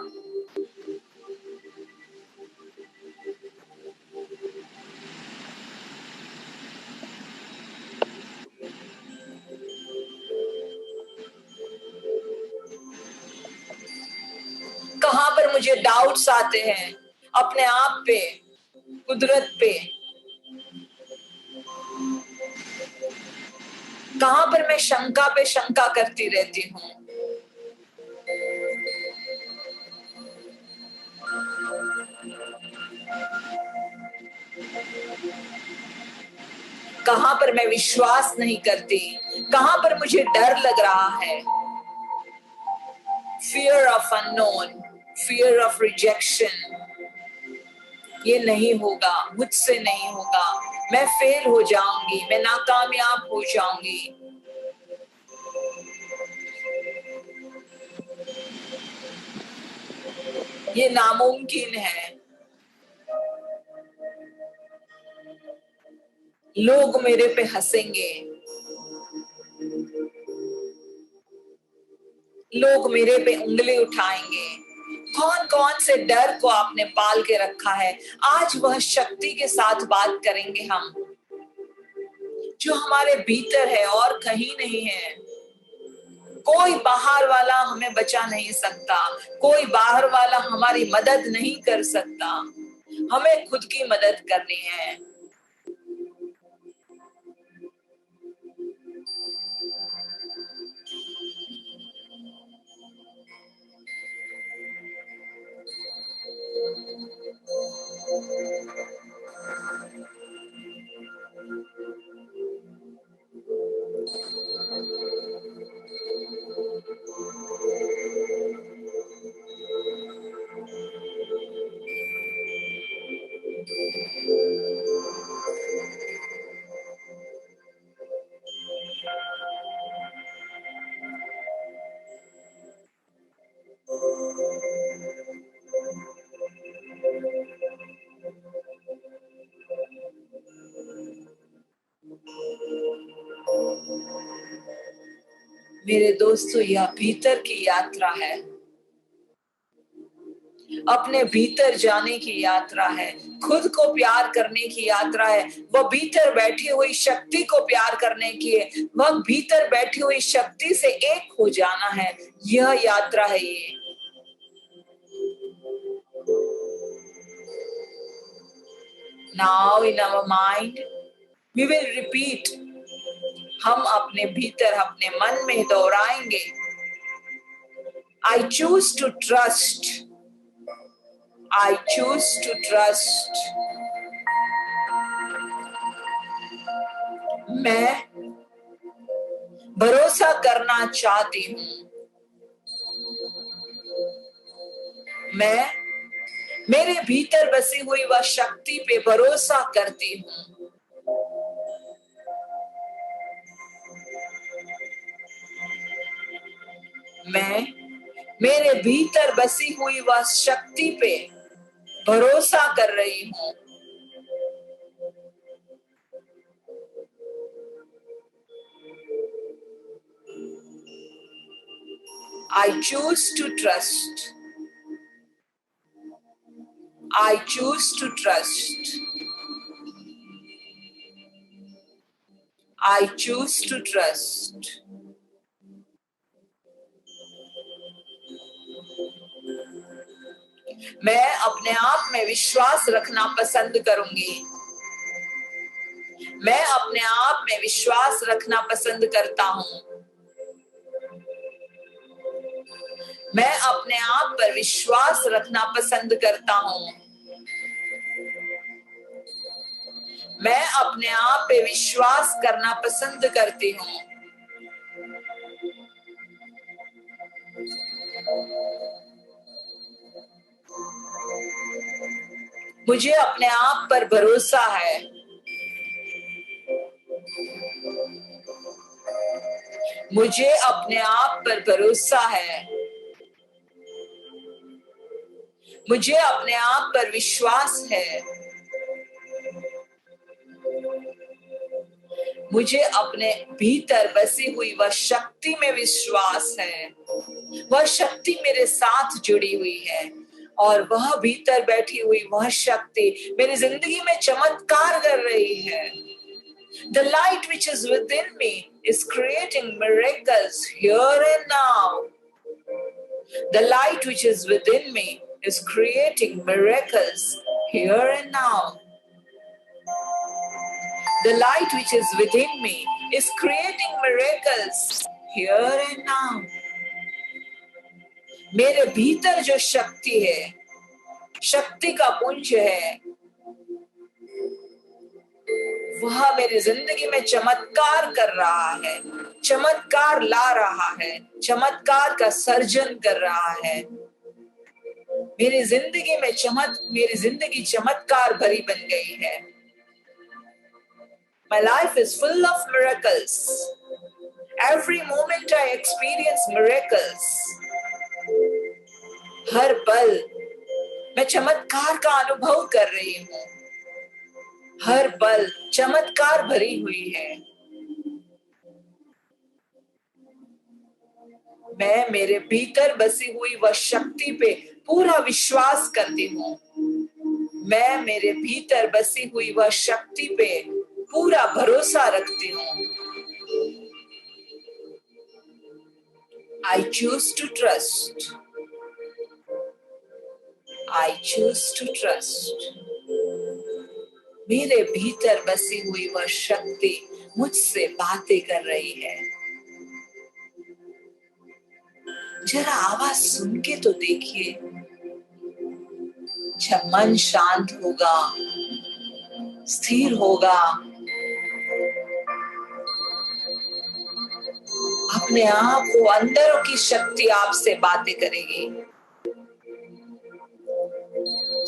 कहां पर मुझे डाउट्स आते हैं अपने आप पे, कुदरत पे। कहां पर मैं शंका पे शंका करती रहती हूँ। कहां पर मैं विश्वास नहीं करती, कहां पर मुझे डर लग रहा है। Fear of unknown, fear of rejection. ये नहीं होगा, मुझसे नहीं होगा, मैं फेल हो जाऊंगी, मैं नाकामयाब हो जाऊंगी। ये नामुमकिन है। लोग मेरे पे हंसेंगे, लोग मेरे पे उंगली उठाएंगे। कौन कौन से डर को आपने पाल के रखा है, आज वह शक्ति के साथ बात करेंगे हम, जो हमारे भीतर है और कहीं नहीं है। कोई बाहर वाला हमें बचा नहीं सकता, कोई बाहर वाला हमारी मदद नहीं कर सकता। हमें खुद की मदद करनी है। मेरे दोस्तों, यह भीतर की यात्रा है, अपने भीतर जाने की यात्रा है, खुद को प्यार करने की यात्रा है। वह भीतर बैठी हुई शक्ति को प्यार करने की है, वह भीतर बैठी हुई शक्ति से एक हो जाना है। यह यात्रा है ये। Now in our mind we will repeat, हम अपने भीतर अपने मन में दोहराएंगे, I choose to trust, I choose to trust। मैं भरोसा करना चाहती हूँ, मैं मेरे भीतर बसी हुई वह शक्ति पे भरोसा करती हूँ। मैं मेरे भीतर बसी हुई वह शक्ति पे भरोसा कर रही हूँ। I choose to trust, I choose to trust, I choose to trust। मैं अपने आप में विश्वास रखना पसंद करूंगी, मैं अपने आप में विश्वास रखना पसंद करता हूं, मैं अपने आप पर विश्वास रखना पसंद करता हूं। मैं अपने आप पे विश्वास करना पसंद करती हूँ। मुझे अपने आप पर भरोसा है। मुझे अपने आप पर भरोसा है। मुझे अपने आप पर विश्वास है। मुझे अपने भीतर बसी हुई वह शक्ति में विश्वास है। वह शक्ति मेरे साथ जुड़ी हुई है और वह भीतर बैठी हुई वह शक्ति मेरी जिंदगी में चमत्कार कर रही है। The light which is within me is creating miracles here and now. The light which is within me is creating miracles here and now. The light which is within me is creating miracles here and now. मेरे भीतर जो शक्ति है, शक्ति का पुंज है, वह मेरी जिंदगी में चमत्कार कर रहा है, चमत्कार ला रहा है, चमत्कार का सर्जन कर रहा है। मेरी जिंदगी चमत्कार भरी बन गई है। My life is full of miracles. Every moment I experience miracles. हर पल मैं चमत्कार का अनुभव कर रही हूँ। हर पल चमत्कार भरी हुई है। मैं मेरे भीतर बसी हुई वह शक्ति पे पूरा विश्वास करती हूँ। मैं मेरे भीतर बसी हुई वह शक्ति पे पूरा भरोसा रखती हूँ। I choose to trust. I choose to trust. मेरे भीतर बसी हुई वह शक्ति मुझसे बातें कर रही है। जरा आवाज सुन के तो देखिए। जब मन शांत होगा, स्थिर होगा, अपने आप वो अंदरों की शक्ति आपसे बातें करेगी।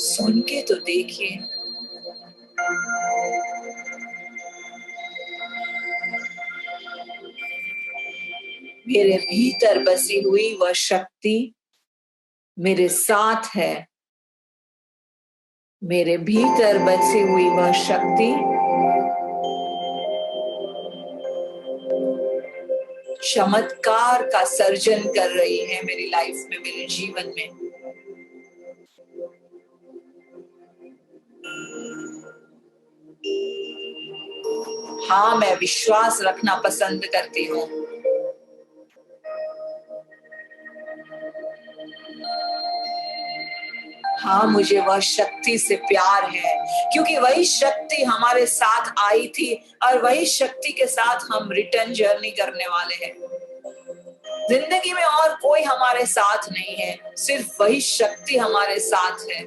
सुन के तो देखिए। मेरे भीतर बसी हुई वह शक्ति मेरे साथ है। मेरे भीतर बसी हुई वह शक्ति चमत्कार का सर्जन कर रही है मेरी लाइफ में, मेरे जीवन में। हाँ, मैं विश्वास रखना पसंद करती हूँ। हाँ, मुझे वह शक्ति से प्यार है, क्योंकि वही शक्ति हमारे साथ आई थी और वही शक्ति के साथ हम रिटर्न जर्नी करने वाले हैं। जिंदगी में और कोई हमारे साथ नहीं है, सिर्फ वही शक्ति हमारे साथ है।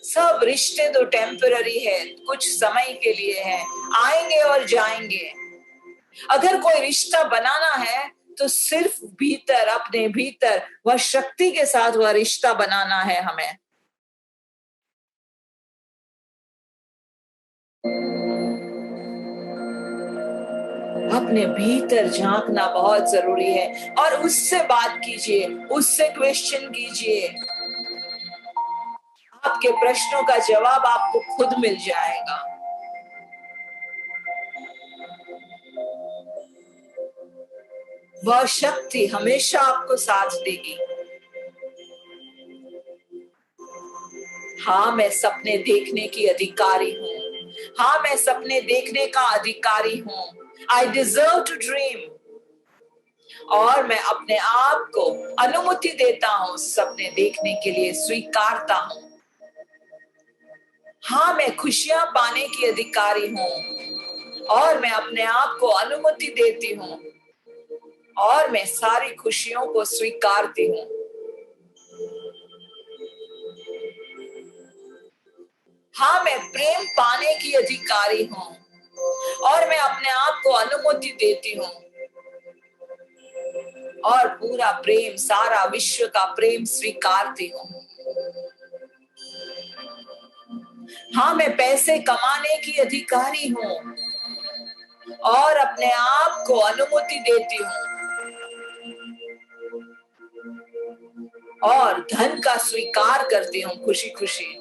सब रिश्ते तो टेम्पररी है, कुछ समय के लिए है, आएंगे और जाएंगे। अगर कोई रिश्ता बनाना है तो सिर्फ भीतर, अपने भीतर वह शक्ति के साथ वह रिश्ता बनाना है हमें। अपने भीतर झांकना बहुत जरूरी है और उससे बात कीजिए, उससे क्वेश्चन कीजिए। आपके प्रश्नों का जवाब आपको खुद मिल जाएगा। वह शक्ति हमेशा आपको साथ देगी। हाँ, मैं सपने देखने की अधिकारी हूँ। हाँ, मैं सपने देखने का अधिकारी हूँ। I deserve to dream. और मैं अपने आप को अनुमति देता हूँ सपने देखने के लिए, स्वीकारता हूँ। हाँ, मैं खुशियां पाने की अधिकारी हूँ और मैं अपने आप को अनुमति देती हूँ और मैं सारी खुशियों को स्वीकारती हूँ। हाँ, मैं प्रेम पाने की अधिकारी हूँ और मैं अपने आप को अनुमति देती हूँ और पूरा प्रेम, सारा विश्व का प्रेम स्वीकारती हूँ। हाँ, मैं पैसे कमाने की अधिकारी हूँ और अपने आप को अनुमति देती हूँ और धन का स्वीकार करती हूँ खुशी खुशी।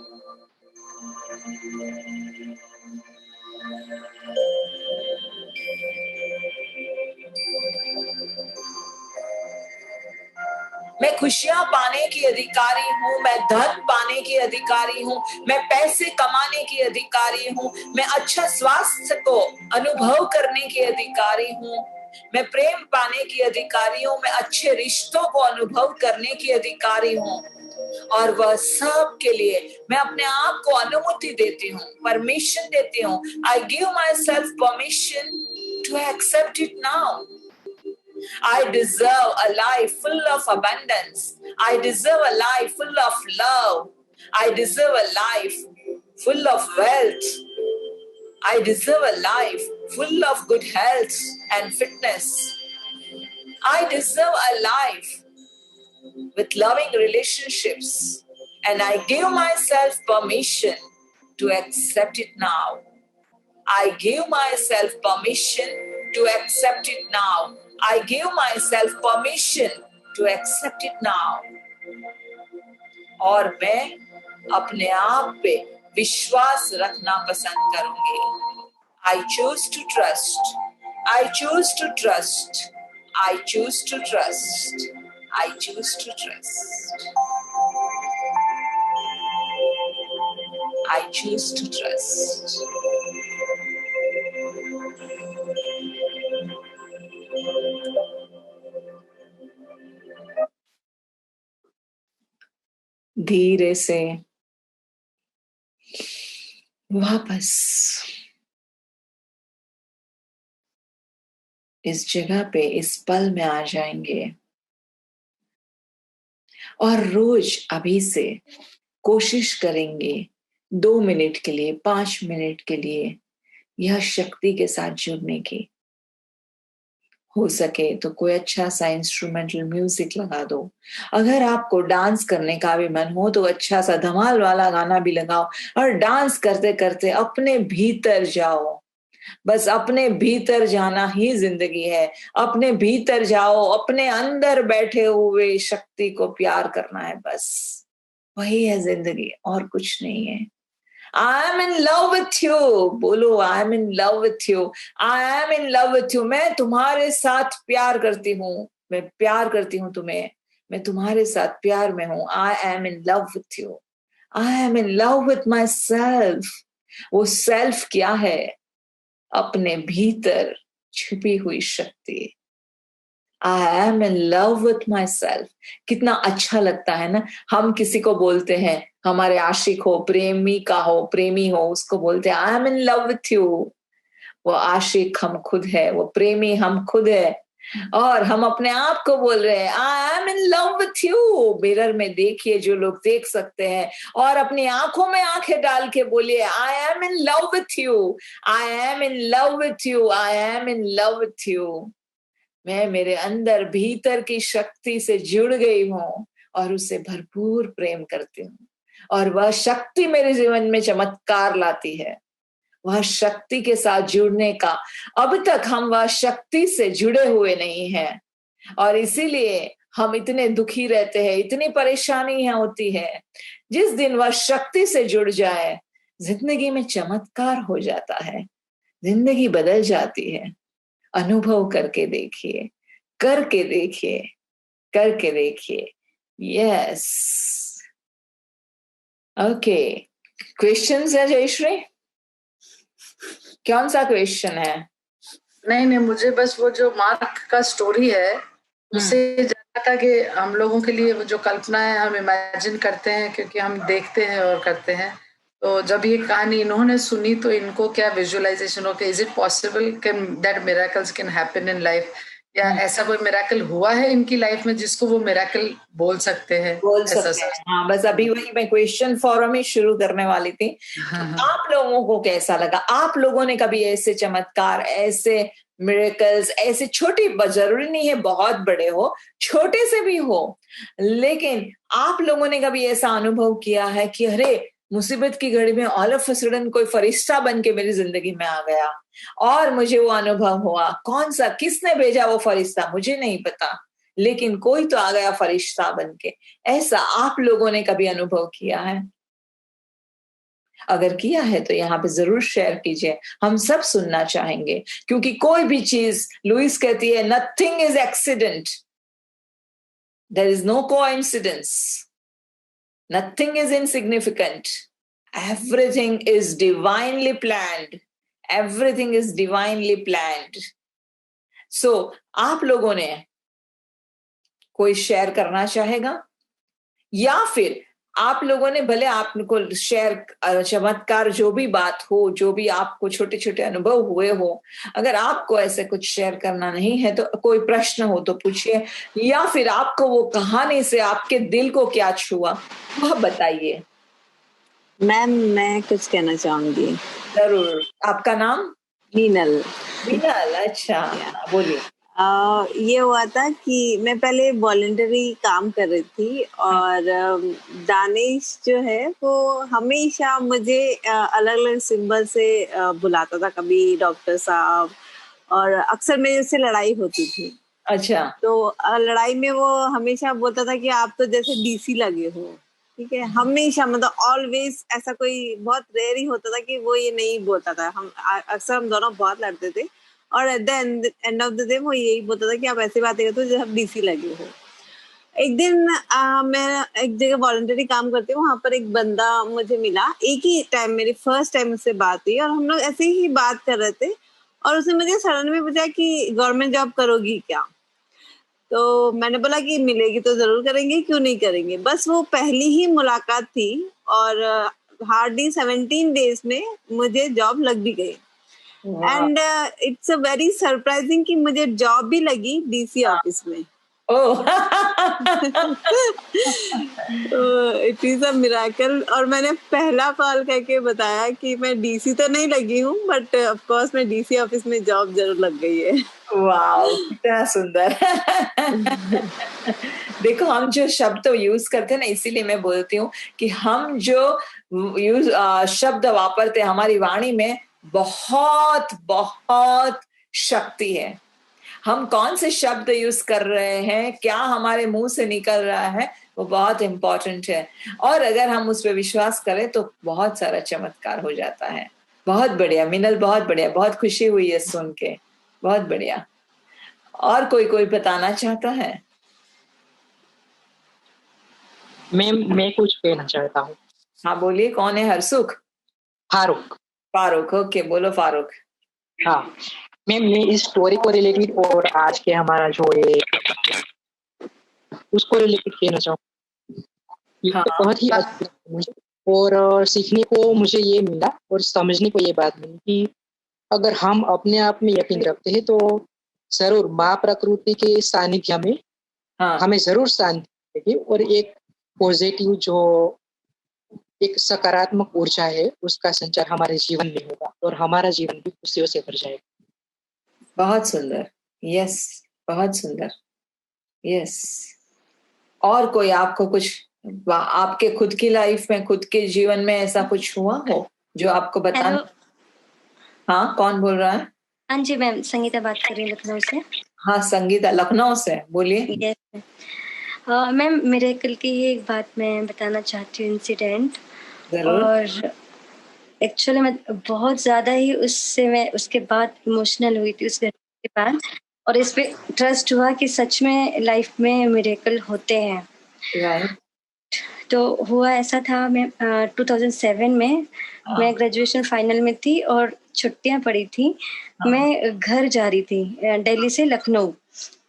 मैं खुशियां पाने की अधिकारी हूँ, मैं धन पाने की अधिकारी हूँ, मैं पैसे कमाने की अधिकारी हूँ, मैं अच्छा स्वास्थ्य को अनुभव करने की अधिकारी हूँ, मैं प्रेम पाने की अधिकारी हूँ, मैं अच्छे रिश्तों को अनुभव करने की अधिकारी हूँ और वह सब के लिए मैं अपने आप को अनुमति देती हूँ, परमिशन देती हूँ। I give myself permission to accept it now. I deserve a life full of abundance. I deserve a life full of love. I deserve a life full of wealth. I deserve a life full of good health and fitness. I deserve a life with loving relationships. And I give myself permission to accept it now. I give myself permission to accept it now. I give myself permission to accept it now. और मैं अपने आप पे विश्वास रखना पसंद करूंगी। I choose to trust. I choose to trust. I choose to trust. I choose to trust. I choose to trust. धीरे से वापस इस जगह पे, इस पल में आ जाएंगे और रोज अभी से कोशिश करेंगे 2 मिनट के लिए, 5 मिनट के लिए यह शक्ति के साथ जुड़ने की। हो सके तो कोई अच्छा सा इंस्ट्रूमेंटल म्यूजिक लगा दो। अगर आपको डांस करने का भी मन हो तो अच्छा सा धमाल वाला गाना भी लगाओ और डांस करते करते अपने भीतर जाओ। बस अपने भीतर जाना ही जिंदगी है। अपने भीतर जाओ, अपने अंदर बैठे हुए शक्ति को प्यार करना है, बस वही है जिंदगी, और कुछ नहीं है। I am in love with you, बोलो I am in love with you, I am in love with you। मैं तुम्हारे साथ प्यार करती हूँ, मैं प्यार करती हूँ तुम्हें, मैं तुम्हारे साथ प्यार में हूँ। I am in love with you, I am in love with myself। वो सेल्फ क्या है? अपने भीतर छुपी हुई शक्ति। I am in love with myself। कितना अच्छा लगता है ना, हम किसी को बोलते हैं, हमारे आशिक हो, प्रेमिका हो, प्रेमी हो, उसको बोलते हैं I am in love with you। वो आशिक हम खुद है, वो प्रेमी हम खुद है, और हम अपने आप को बोल रहे हैं I am in love with you। Mirror में देखिए, जो लोग देख सकते हैं, और अपनी आंखों में आंखें डाल के बोलिए I am in love with you, I am in love with you, I am in love with you। मैं मेरे अंदर भीतर की शक्ति से जुड़ गई हूँ और उसे भरपूर प्रेम करती हूँ, और वह शक्ति मेरे जीवन में चमत्कार लाती है। वह शक्ति के साथ जुड़ने का, अब तक हम वह शक्ति से जुड़े हुए नहीं हैं, और इसीलिए हम इतने दुखी रहते हैं, इतनी परेशानी होती है। जिस दिन वह शक्ति से जुड़ जाए, जिंदगी में चमत्कार हो जाता है, जिंदगी बदल जाती है। अनुभव करके देखिए, करके देखिए, करके देखिए। Yes, okay. क्वेश्चंस है जयश्री? कौन सा क्वेश्चन है? नहीं, मुझे बस वो जो मार्क का स्टोरी है उससे जाना था कि हम लोगों के लिए वो जो कल्पना है हम इमेजिन करते हैं, क्योंकि हम देखते हैं और करते हैं। तो जब ये कहानी इन्होंने सुनी तो इनको क्या विजुअलाइजेशन होती है? Is it possible can that miracles can happen in life? या ऐसा कोई मिरेकल हुआ है इनकी लाइफ में जिसको वो मिरेकल बोल सकते हैं? बोल सकते हैं। हाँ, बस अभी वही मैं क्वेश्चन फॉरम ही शुरू करने वाली थी कि आप लोगों को कैसा लगा? आप लोगों ने कभी ऐसे चमत्कार, ऐसे मिरेकल्स, ऐसे छोटे, जरूरी नहीं है बहुत बड़े हो, छोटे से भी हो, लेकिन आप लोगों ने कभी ऐसा अनुभव किया है कि अरे मुसीबत की घड़ी में ऑल ऑफ अ सडन कोई फरिश्ता बन के मेरी जिंदगी में आ गया और मुझे वो अनुभव हुआ? कौन सा, किसने भेजा वो फरिश्ता मुझे नहीं पता, लेकिन कोई तो आ गया फरिश्ता बन के। ऐसा आप लोगों ने कभी अनुभव किया है? अगर किया है तो यहाँ पे जरूर शेयर कीजिए, हम सब सुनना चाहेंगे। क्योंकि कोई भी चीज, लुइस कहती है nothing is accident, there is no coincidence, nothing is insignificant, everything is divinely planned, everything is divinely planned. So आप लोगों ने कोई शेयर करना चाहेगा? या फिर आप लोगों ने, भले आपको शेयर चमत्कार जो भी बात हो, जो भी आपको छोटे छोटे अनुभव हुए हो, अगर आपको ऐसे कुछ शेयर करना नहीं है तो कोई प्रश्न हो तो पूछिए, या फिर आपको वो कहानी से आपके दिल को क्या छुआ वह बताइए। मैम मैं कुछ कहना चाहूंगी। जरूर। आपका नाम? मीनल। मीनल, अच्छा, बोलिए। ये हुआ था कि मैं पहले वॉलंटरी काम कर रही थी और दानिश जो है वो हमेशा मुझे अलग अलग सिंबल से बुलाता था, कभी डॉक्टर साहब, और अक्सर मेरे से लड़ाई होती थी। अच्छा। तो लड़ाई में वो हमेशा बोलता था कि आप तो जैसे डीसी लगे हो, ठीक है, हमेशा, मतलब ऑलवेज। ऐसा कोई बहुत रेयर ही होता था कि वो ये नहीं बोलता था। हम अक्सर हम दोनों बहुत लड़ते थे और at the end of the day वो यही बोलता था कि आप ऐसी बातें करते हो जैसे आप डीसी लगे हो। एक दिन मैं एक जगह वॉलंटरी काम करती हूँ, वहां पर एक बंदा मुझे मिला। एक ही टाइम, मेरी फर्स्ट टाइम उससे बात हुई और हम लोग ऐसे ही बात कर रहे थे और उसने मुझे सडन में पूछा कि गवर्नमेंट जॉब करोगी क्या? तो मैंने बोला कि मिलेगी तो जरूर करेंगे, क्यों नहीं करेंगे। बस वो पहली ही मुलाकात थी और हार्डली 17 डेज में मुझे जॉब लग भी गई। And it's a very surprising कि मुझे जॉब भी लगी डीसी ऑफिस में। It is a miracle. और मैंने पहला कॉल करके बताया कि मैं डीसी तो नहीं लगी हूँ, बट ऑफ कोर्स मैं डीसी ऑफिस में जॉब जरूर लग गई है। वाह, कितना सुंदर। देखो, हम जो शब्द तो यूज करते हैं ना, इसीलिए मैं बोलती हूँ कि हम जो शब्द वापरते हैं हमारी वाणी में, बहुत बहुत शक्ति है। हम कौन से शब्द यूज कर रहे हैं, क्या हमारे मुंह से निकल रहा है, वो बहुत इंपॉर्टेंट है। और अगर हम उस पर विश्वास करें तो बहुत सारा चमत्कार हो जाता है। बहुत बढ़िया मिनल, बहुत बढ़िया, बहुत खुशी हुई है सुन के, बहुत बढ़िया। और कोई बताना चाहता है? मैं कुछ कहना चाहता हूँ। हाँ बोलिए, कौन है? हरसुख? फारूक। फारूक, ओके, बोलो फारूक। हाँ मैम, मैं इस स्टोरी को रिलेटेड और आज के हमारा जो ये उसको रिलेटेड कहना चाहूँ। ये हाँ, तो बहुत ही अच्छा लगा मुझे और सीखने को मुझे ये मिला और समझने को ये बात मिली कि अगर हम अपने आप में यकीन रखते हैं तो जरूर माँ प्रकृति के सानिध्य में हाँ, हमें जरूर शांति मिलेगी और एक पॉजिटिव जो एक सकारात्मक ऊर्जा है उसका संचार हमारे जीवन में होगा और हमारा जीवन भी खुशियों से भर जाएगा। बहुत सुंदर, यस, बहुत सुंदर, यस। और कोई आपको कुछ, आपके खुद की लाइफ में, खुद के जीवन में ऐसा कुछ हुआ हो जो आपको बताना? हाँ, कौन बोल रहा है? हाँ जी मैम, संगीता बात कर रही हूँ लखनऊ से। हाँ, संगीता लखनऊ से, बोलिए। यस मैम, मेरे कल की ही एक बात मैं बताना चाहती हूँ, इंसिडेंट। जरूर। और एक्चुअली मैं बहुत ज़्यादा ही मैं उसके बाद इमोशनल हुई थी उस घटना के बाद, और इस पे ट्रस्ट हुआ कि सच में लाइफ में मिरेकल होते हैं। राइट। तो हुआ ऐसा था, मैं 2007 में मैं ग्रेजुएशन फाइनल में थी और छुट्टियां पड़ी थी। मैं घर जा रही थी दिल्ली से लखनऊ।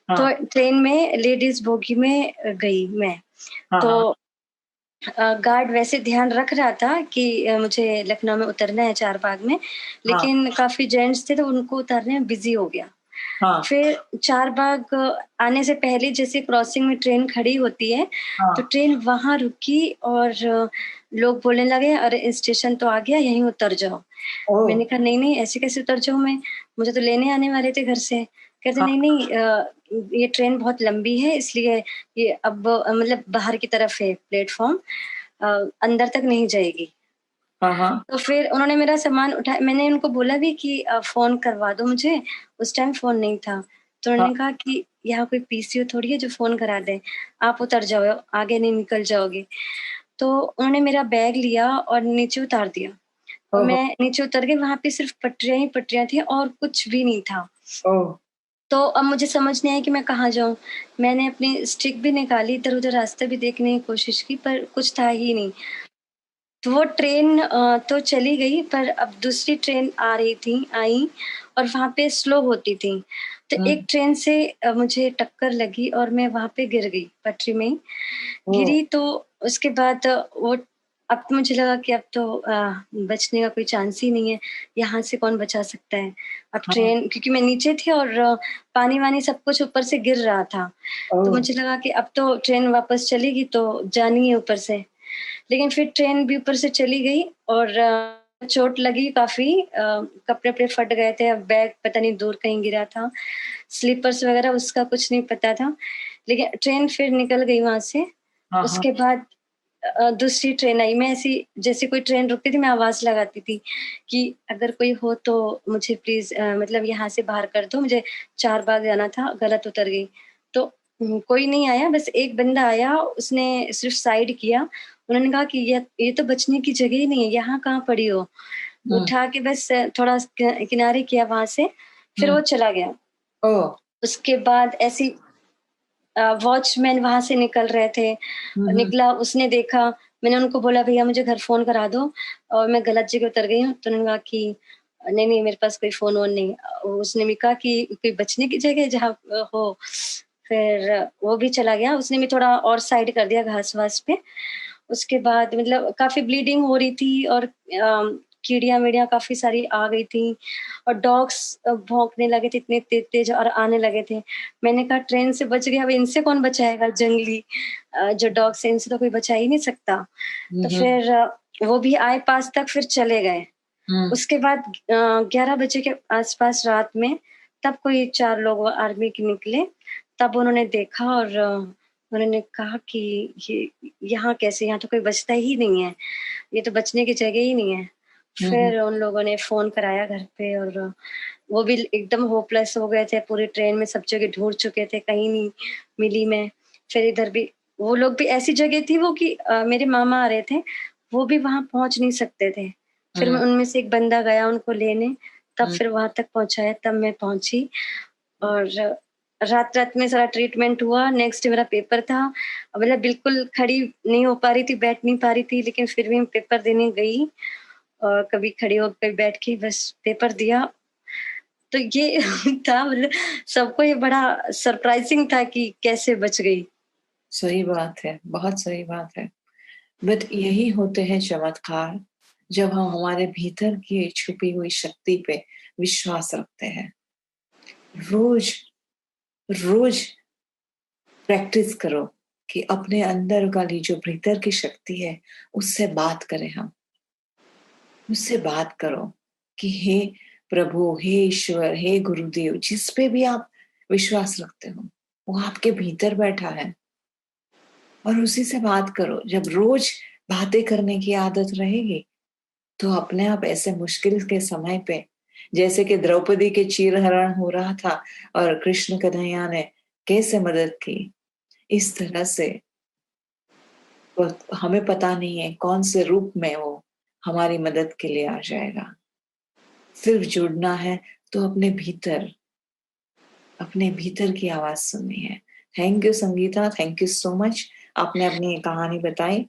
तो ट्रेन में लेडीज बोगी में गई मैं। तो गार्ड वैसे ध्यान रख रहा था कि मुझे लखनऊ में उतरना है चारबाग में, लेकिन काफी जेंट्स थे तो उनको उतरने में बिजी हो गया। हाँ फिर 4 बाग आने से पहले जैसे क्रॉसिंग में ट्रेन खड़ी होती है, हाँ तो ट्रेन वहां रुकी और लोग बोलने लगे, अरे स्टेशन तो आ गया, यहीं उतर जाओ। ओ मैंने कहा नहीं नहीं, ऐसे कैसे उतर जाऊं मैं, मुझे तो लेने आने वाले थे घर से। कहते हाँ नहीं नहीं, ये ट्रेन बहुत लंबी है, इसलिए ये अब मतलब बाहर की तरफ है प्लेटफॉर्म, अंदर तक नहीं जाएगी। हाँ हाँ तो फिर उन्होंने मेरा सामान उठाया, मैंने उनको बोला भी कि फोन करवा दो मुझे, उस टाइम फोन नहीं था। तो हाँ उन्होंने कहा कि यहाँ कोई पीसीओ थोड़ी है जो फोन करा दे, आप उतर जाओ, आगे नहीं निकल जाओगे। तो उन्होंने मेरा बैग लिया और नीचे उतार दिया, और ओहो मैं नीचे उतर गई। वहां पे सिर्फ पटरियां ही पटरियां थी और कुछ भी नहीं था। ओ तो अब मुझे समझ नहीं आया कि मैं कहाँ जाऊं। मैंने अपनी स्टिक भी निकाली, इधर उधर रास्ता भी देखने की कोशिश की, पर कुछ था ही नहीं। तो वो ट्रेन तो चली गई, पर अब दूसरी ट्रेन आ रही थी, आई, और वहां पे स्लो होती थी। तो एक ट्रेन से मुझे टक्कर लगी और मैं वहां पे गिर गई, पटरी में ही ओ गिरी। तो उसके बाद वो, अब तो मुझे लगा कि अब तो बचने का कोई चांस ही नहीं है, यहाँ से कौन बचा सकता है। अब हाँ ट्रेन, क्योंकि मैं नीचे थी और पानी वानी सब कुछ ऊपर से गिर रहा था, ओ तो मुझे लगा कि अब तो ट्रेन वापस चलेगी तो जानी है ऊपर से। लेकिन फिर ट्रेन भी ऊपर से चली गई और चोट लगी काफी, कपड़े वपड़े फट गए थे, अब बैग पता नहीं दूर कहीं गिरा था, स्लीपर्स वगैरह उसका कुछ नहीं पता था। लेकिन ट्रेन फिर निकल गई वहां से। हाँ हाँ उसके बाद दूसरी ट्रेन आई। मैं ऐसी, जैसे कोई ट्रेन रुकती थी मैं आवाज लगाती थी कि अगर कोई हो तो मुझे प्लीज मतलब यहाँ से बाहर कर दो, मुझे 4 बाग जाना था, गलत उतर गई। तो कोई नहीं आया, बस एक बंदा आया, उसने सिर्फ साइड किया। उन्होंने कहा कि ये तो बचने की जगह ही नहीं है, यहाँ कहाँ पड़ी हो। हम्म उठा के बस थोड़ा किनारे किया वहां से, फिर हम्म वो चला गया। ओ उसके बाद ऐसी वॉचमैन वहां से निकल रहे थे, हम्म निकला, उसने देखा। मैंने उनको बोला भैया मुझे घर फोन करा दो, और मैं गलत जगह उतर गई हूँ। तो उन्होंने कहा कि नहीं नहीं, मेरे पास कोई फोन वोन नहीं। उसने भी कहा कि कोई बचने की जगह है जहाँ हो। फिर वो भी चला गया, उसने भी थोड़ा और साइड कर दिया घास वास पे। उसके बाद मतलब काफी ब्लीडिंग हो रही थी और कीड़ियां वीड़ियां काफी सारी आ गई थी, और डॉग्स भौंकने लगे थे इतने तेज तेज और आने लगे थे। मैंने कहा ट्रेन से बच गया, अब इनसे कौन बचाएगा, जंगली जो डॉग्स हैं, इनसे तो कोई बचा ही नहीं सकता। तो हम्म फिर वो भी आए पास तक, फिर चले गए। हम्म उसके बाद 11 बजे के आसपास रात में, तब कोई 4 लोग आर्मी के निकले। तब उन्होंने देखा और उन्होंने कहा कि ये यहाँ कैसे, यहाँ तो कोई बचता ही नहीं है, ये तो बचने की जगह ही नहीं है। हम्म फिर उन लोगों ने फोन कराया घर पे, और वो भी एकदम होपलेस हो गए थे, पूरी ट्रेन में सब जगह ढूंढ चुके थे, कहीं नहीं मिली मैं। फिर इधर भी वो लोग भी, ऐसी जगह थी वो कि मेरे मामा आ रहे थे, वो भी वहां पहुंच नहीं सकते थे। फिर मैं, हम्म उनमें से एक बंदा गया उनको लेने, तब हम्म फिर वहां तक पहुंचाया, तब मैं पहुंची। और रात रात में सारा ट्रीटमेंट हुआ। नेक्स्ट डे मेरा पेपर था, मतलब बिल्कुल खड़ी नहीं हो पा रही थी, बैठ नहीं पा रही थी, लेकिन फिर भी मैं पेपर देने गई, और कभी खड़ी हो कभी बैठ के बस पेपर दिया। तो ये था, मतलब सबको ये बड़ा सरप्राइजिंग था कि कैसे बच गई। सही बात है, बहुत सही बात है। बट यही होते हैं चमत्कार, जब हम हमारे भीतर की छुपी हुई शक्ति पे विश्वास रखते हैं। रोज रोज प्रैक्टिस करो कि अपने अंदर वाली जो भीतर की शक्ति है उससे बात करें, हम उससे बात करो कि हे प्रभु, हे ईश्वर, हे गुरुदेव, जिस पे भी आप विश्वास रखते हो वो आपके भीतर बैठा है, और उसी से बात करो। जब रोज बातें करने की आदत रहेगी तो अपने आप ऐसे मुश्किल के समय पे, जैसे कि द्रौपदी के चीरहरण हो रहा था और कृष्ण कन्हैया ने कैसे मदद की, इस तरह से वो हमें पता नहीं है कौन से रूप में वो हमारी मदद के लिए आ जाएगा। सिर्फ जुड़ना है तो अपने भीतर की आवाज सुननी है। Thank you Sangeeta, thank you so much, आपने अपनी कहानी बताई।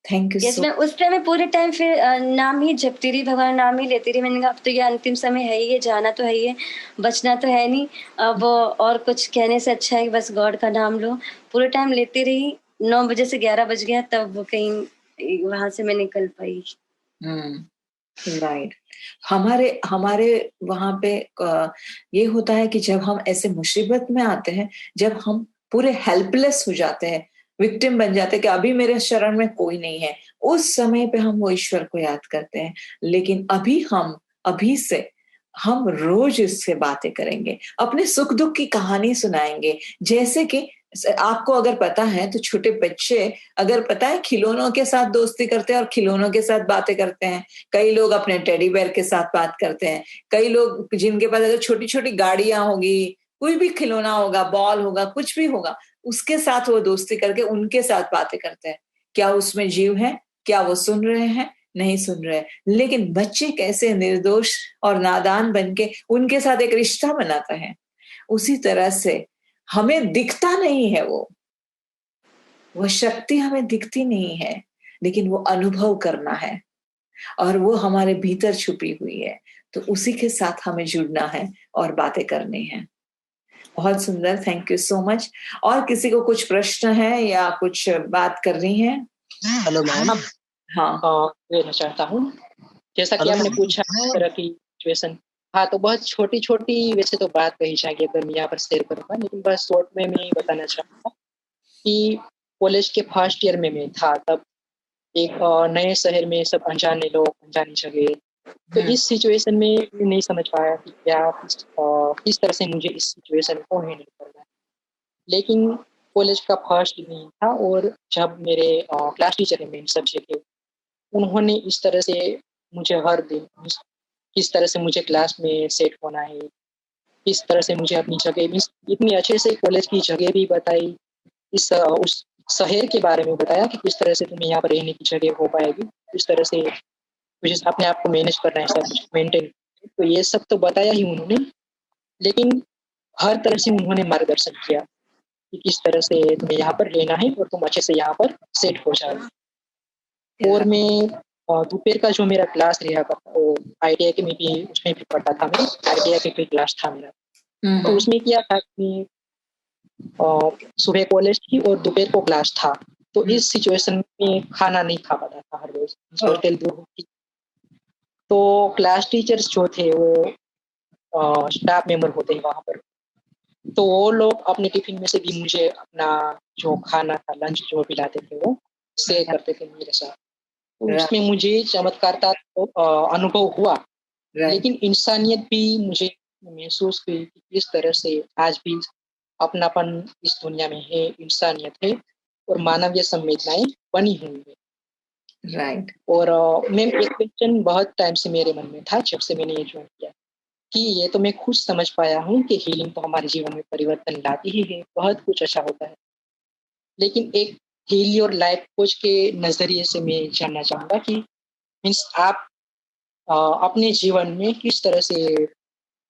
थैंक यू यस, सो मैं उस टाइम में पूरे टाइम फिर नाम ही जपती रही, भगवान नाम ही लेती रही। मैंने कहा अब तो ये अंतिम समय है ही है, जाना तो है ही है, बचना तो है नहीं। अब और कुछ कहने से अच्छा है कि बस गॉड का नाम लो। पूरे टाइम लेती रही। 9 बजे से 11 बज गया, तब वो कहीं वहां से मैं निकल पाई। हम्म राइट। हमारे हमारे वहां पे ये होता है कि जब हम ऐसे मुसीबत में आते हैं, जब हम पूरे हेल्पलेस हो जाते हैं, विक्टिम बन जाते हैं कि अभी मेरे शरण में कोई नहीं है, उस समय पे हम वो ईश्वर को याद करते हैं। लेकिन अभी से हम रोज इससे बातें करेंगे, अपने सुख दुख की कहानी सुनाएंगे। जैसे कि आपको अगर पता है तो छोटे बच्चे अगर पता है खिलौनों के साथ दोस्ती करते हैं और खिलौनों के साथ बातें करते हैं। कई लोग अपने टेडी बेयर के साथ बात करते हैं। कई लोग जिनके पास अगर छोटी छोटी गाड़ियां होगी, कोई भी खिलौना होगा, बॉल होगा, कुछ भी होगा, उसके साथ वो दोस्ती करके उनके साथ बातें करते हैं। क्या उसमें जीव है? क्या वो सुन रहे हैं? नहीं सुन रहे। लेकिन बच्चे कैसे निर्दोष और नादान बन के उनके साथ एक रिश्ता बनाता है। उसी तरह से हमें दिखता नहीं है वो शक्ति हमें दिखती नहीं है, लेकिन वो अनुभव करना है और वो हमारे भीतर छुपी हुई है। तो उसी के साथ हमें जुड़ना है और बातें करनी है। बहुत सुंदर, थैंक यू सो मच। और किसी को कुछ प्रश्न है या कुछ बात करनी है? Hello ma'am. हाँ, कहना चाहता हूँ, जैसा कि आपने पूछा इस तरह की सिचुएशन। हाँ, तो बहुत छोटी छोटी वैसे तो बात कही जाएगी अगर मैं यहाँ पर शेयर करूँगा, लेकिन बस शॉर्ट में मैं बताना चाहूँगा कि कॉलेज के फर्स्ट ईयर में मैं था, तब एक नए शहर में सब अनजाने लोग, अनजानी जगह। तो इस सिचुएशन में मैं नहीं समझ पाया कि किस तरह से मुझे इस सिचुएशन को हैंडल करना है। लेकिन कॉलेज का फर्स्ट दिन था और जब मेरे क्लास टीचर है मेन सब्जेक्ट के, उन्होंने इस तरह से मुझे हर दिन किस तरह से मुझे क्लास में सेट होना है, किस तरह से मुझे अपनी जगह भी इतनी अच्छे से कॉलेज की जगह भी बताई, उस शहर के बारे में बताया कि किस तरह से तुम्हें यहाँ पर रहने की जगह हो पाएगी, किस तरह से मुझे अपने आप को मैनेज करना है, सब कुछ मेंटेन। तो ये सब तो बताया ही उन्होंने, लेकिन हर तरह से उन्होंने मार्गदर्शन किया कि किस तरह से तुम्हें यहाँ पर रहना है और तुम अच्छे से यहाँ पर सेट हो जाओ। और मैं दोपहर का जो मेरा क्लास रहा करता वो आईटीआई के में भी उसमें भी पढ़ता था मैं, आईटीआई के भी क्लास था मेरा। तो उसमें क्या था कि सुबह कॉलेज थी और दोपहर को क्लास था। तो इस सिचुएशन में खाना नहीं खा पाता था हर रोज, होटल दूर होती। तो क्लास टीचर्स जो थे वो स्टाफ मेंबर होते हैं वहाँ पर, तो वो लोग अपने टिफिन में से भी मुझे अपना जो खाना था, लंच जो भी लाते थे, वो शेयर करते थे मेरे साथ। तो उसमें मुझे चमत्कार तो अनुभव हुआ, लेकिन इंसानियत भी मुझे महसूस हुई कि किस तरह से आज भी अपनापन इस दुनिया में है, इंसानियत है और मानवीय संवेदनाएं बनी हुई है। राइट। और मैम एक क्वेश्चन बहुत टाइम से मेरे मन में था जब से मैंने ये ज्वाइन किया, कि ये तो मैं खुद समझ पाया हूँ कि हीलिंग तो हमारे जीवन में परिवर्तन लाती ही है, बहुत कुछ अच्छा होता है। लेकिन एक हीलिंग और लाइफ कोच के नजरिए से मैं जानना चाहूंगा कि मीन्स आप अपने जीवन में किस तरह से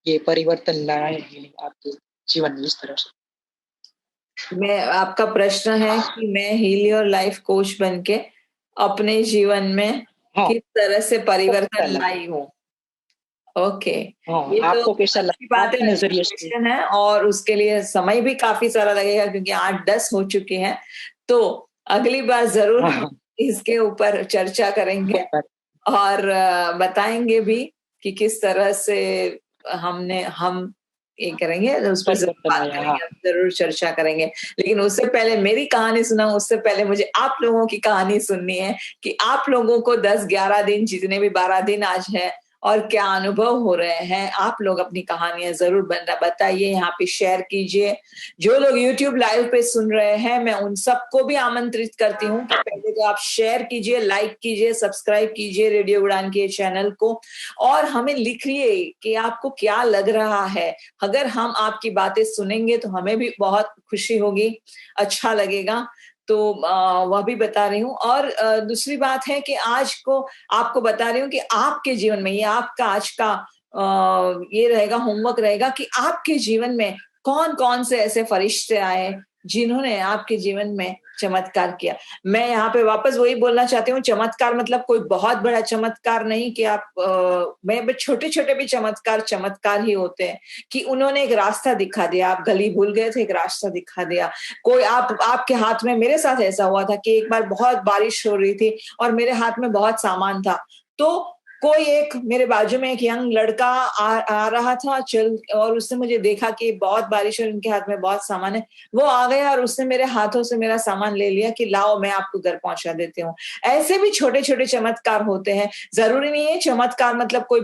ये परिवर्तन लाया है हीलिंग आपके जीवन में इस तरह से। मैं आपका प्रश्न है कि मैं हील योर लाइफ कोच बन के अपने जीवन में किस तरह से परिवर्तन लाई हूँ। ओके, ये तो आपको कैसा अच्छी बात है, अच्छी क्वेश्चन है और उसके लिए समय भी काफी सारा लगेगा क्योंकि 8-10 हो चुके हैं। तो अगली बार जरूर हम इसके ऊपर चर्चा करेंगे और बताएंगे भी कि किस तरह से हम ये करेंगे, उस पर बात करेंगे, हम जरूर चर्चा करेंगे। लेकिन उससे पहले मेरी कहानी सुनाऊं, उससे पहले मुझे आप लोगों की कहानी सुननी है कि आप लोगों को 10-11 दिन, जितने भी 12 दिन आज है, और क्या अनुभव हो रहे हैं। आप लोग अपनी कहानियां जरूर बताइए, यहाँ पे शेयर कीजिए। जो लोग YouTube लाइव पे सुन रहे हैं, मैं उन सबको भी आमंत्रित करती हूँ कि पहले तो आप शेयर कीजिए, लाइक कीजिए, सब्सक्राइब कीजिए रेडियो उड़ान के चैनल को, और हमें लिखिए कि आपको क्या लग रहा है। अगर हम आपकी बातें सुनेंगे तो हमें भी बहुत खुशी होगी, अच्छा लगेगा। तो वह भी बता रही हूँ। और दूसरी बात है कि आज को आपको बता रही हूँ कि आपके जीवन में, ये आपका आज का ये रहेगा, होमवर्क रहेगा कि आपके जीवन में कौन कौन से ऐसे फरिश्ते आए जिन्होंने आपके जीवन में चमत्कार किया। मैं यहाँ पे वापस वही बोलना चाहती हूँ, चमत्कार मतलब कोई बहुत बड़ा चमत्कार नहीं कि मैं छोटे छोटे भी चमत्कार ही होते हैं कि उन्होंने एक रास्ता दिखा दिया। आप गली भूल गए थे, एक रास्ता दिखा दिया। कोई आपके हाथ में, मेरे साथ ऐसा हुआ था कि एक बार बहुत बारिश हो रही थी और मेरे हाथ में बहुत सामान था, तो कोई एक मेरे बाजू में एक यंग लड़का आ रहा था चल, और उसने मुझे देखा कि बहुत बारिश और उनके हाथ में बहुत सामान है, वो आ गया और उसने मेरे हाथों से मेरा सामान ले लिया कि लाओ मैं आपको घर पहुंचा देती हूँ। ऐसे भी छोटे छोटे चमत्कार होते हैं। जरूरी नहीं है चमत्कार मतलब कोई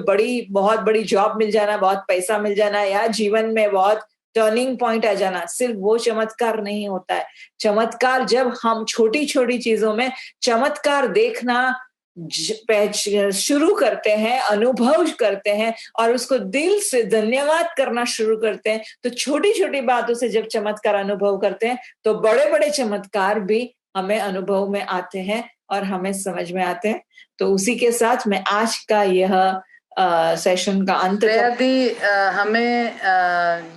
बहुत बड़ी जॉब मिल जाना, बहुत पैसा मिल जाना, या जीवन में बहुत टर्निंग पॉइंट आ जाना, सिर्फ वो चमत्कार नहीं होता है। चमत्कार जब हम छोटी छोटी चीजों में चमत्कार देखना शुरू करते हैं, अनुभव करते हैं और उसको दिल से धन्यवाद करना शुरू करते हैं, तो छोटी छोटी बातों से जब चमत्कार अनुभव करते हैं तो बड़े बड़े चमत्कार भी हमें अनुभव में आते हैं और हमें समझ में आते हैं। तो उसी के साथ मैं आज का यह सेशन का अंत हमें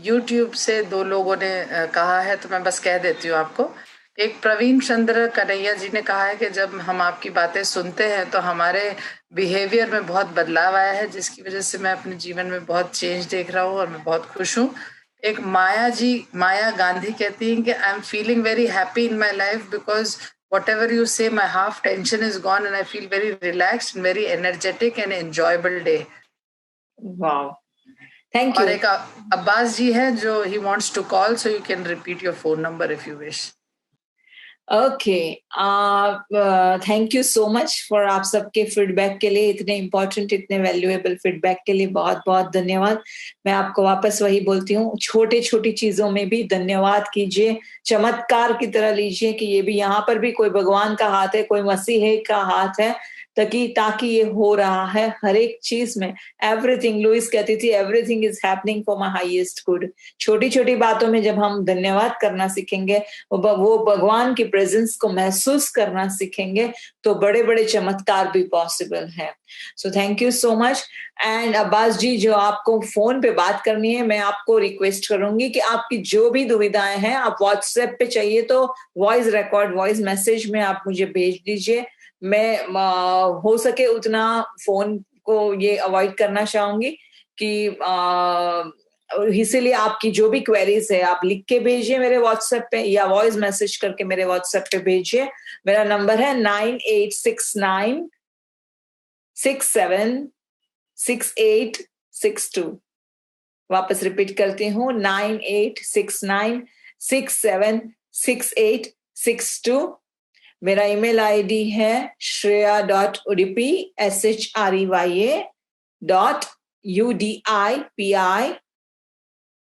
YouTube से 2 लोगों ने कहा है, तो मैं बस कह देती हूँ आपको। एक प्रवीण चंद्र कन्हैया जी ने कहा है कि जब हम आपकी बातें सुनते हैं तो हमारे बिहेवियर में बहुत बदलाव आया है, जिसकी वजह से मैं अपने जीवन में बहुत चेंज देख रहा हूँ और मैं बहुत खुश हूँ। एक माया गांधी कहती हैं कि I am feeling very happy in my life because whatever you say, my half tension is gone and I feel very relaxed and very energetic and enjoyable day. Wow. Thank you. और एक अब्बास जी है जो he wants to call, so you can repeat your phone number if you wish. Okay. Thank you so much for आप सबके feedback के लिए, इतने important इतने वैल्यूएबल फीडबैक के लिए बहुत बहुत धन्यवाद। मैं आपको वापस वही बोलती हूँ, छोटे छोटी चीजों में भी धन्यवाद कीजिए, चमत्कार की तरह लीजिए कि ये भी यहाँ पर भी कोई भगवान का हाथ है, कोई मसीह का हाथ है, ताकि ये हो रहा है हर एक चीज में। एवरीथिंग, लुइस कहती थी, everything is happening for my highest good. छोटी छोटी बातों में जब हम धन्यवाद करना सीखेंगे, वो भगवान की प्रेजेंस को महसूस करना सीखेंगे, तो बड़े बड़े चमत्कार भी पॉसिबल है। So thank you so much. And Abbas ji, जो आपको फोन पे बात करनी है, मैं आपको रिक्वेस्ट करूंगी कि आपकी जो भी दुविधाएं हैं, आप व्हाट्सएप पे चाहिए तो वॉइस रिकॉर्ड, वॉइस मैसेज में आप मुझे भेज दीजिए। मैं हो सके उतना फोन को ये अवॉइड करना चाहूंगी कि इसीलिए आपकी जो भी क्वेरीज है आप लिख के भेजिए मेरे व्हाट्सएप पे, या वॉइस मैसेज करके मेरे व्हाट्सएप पे भेजिए। मेरा नंबर है 9869676862। वापस रिपीट करती हूँ, 9869676862। मेरा ईमेल आईडी है shreya.udipi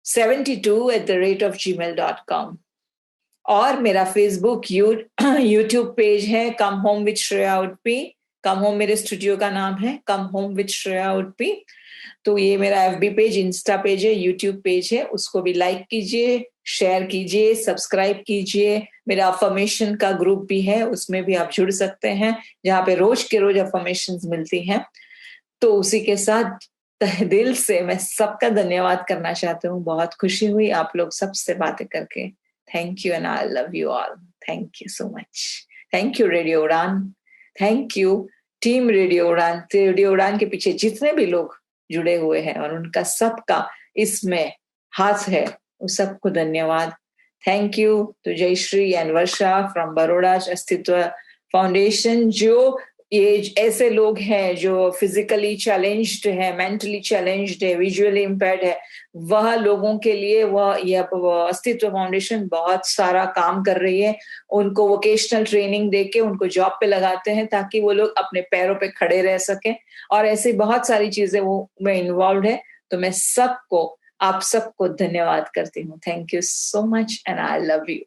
shreya.udipi72@gmail.com। और मेरा फेसबुक यूट्यूब पेज है come home with Shreya Udupi. Come home मेरे स्टूडियो का नाम है, come home with Shreya Udupi. तो ये मेरा FB पेज, इंस्टा पेज है, यूट्यूब पेज है, उसको भी लाइक कीजिए, शेयर कीजिए, सब्सक्राइब कीजिए। मेरा अफर्मेशन का ग्रुप भी है, उसमें भी आप जुड़ सकते हैं, जहाँ पे रोज के रोज अफर्मेशंस मिलती हैं। तो उसी के साथ तहे दिल से मैं सबका धन्यवाद करना चाहती हूँ। बहुत खुशी हुई आप लोग सबसे बातें करके। Thank you and I love you all. Thank you so much. Thank you radio उड़ान, थैंक यू टीम रेडियो उड़ान। रेडियो उड़ान के पीछे जितने भी लोग जुड़े हुए हैं और उनका सबका इसमें हाथ है, उस सबको धन्यवाद। Thank you to Jayshree and Varsha from Baroda Astitva Foundation. जो ये ऐसे लोग हैं जो फिजिकली चैलेंज्ड है, मेंटली चैलेंज्ड है, विजुअली इम्पेयर्ड है, वह लोगों के लिए यह अस्तित्व फाउंडेशन बहुत सारा काम कर रही है। उनको वोकेशनल ट्रेनिंग देके उनको जॉब पे लगाते हैं ताकि वो लोग अपने पैरों पे खड़े रह सकें, और ऐसी बहुत सारी चीजें वो में इन्वॉल्व है। तो मैं आप सबको धन्यवाद करती हूँ। Thank you so much and I love you.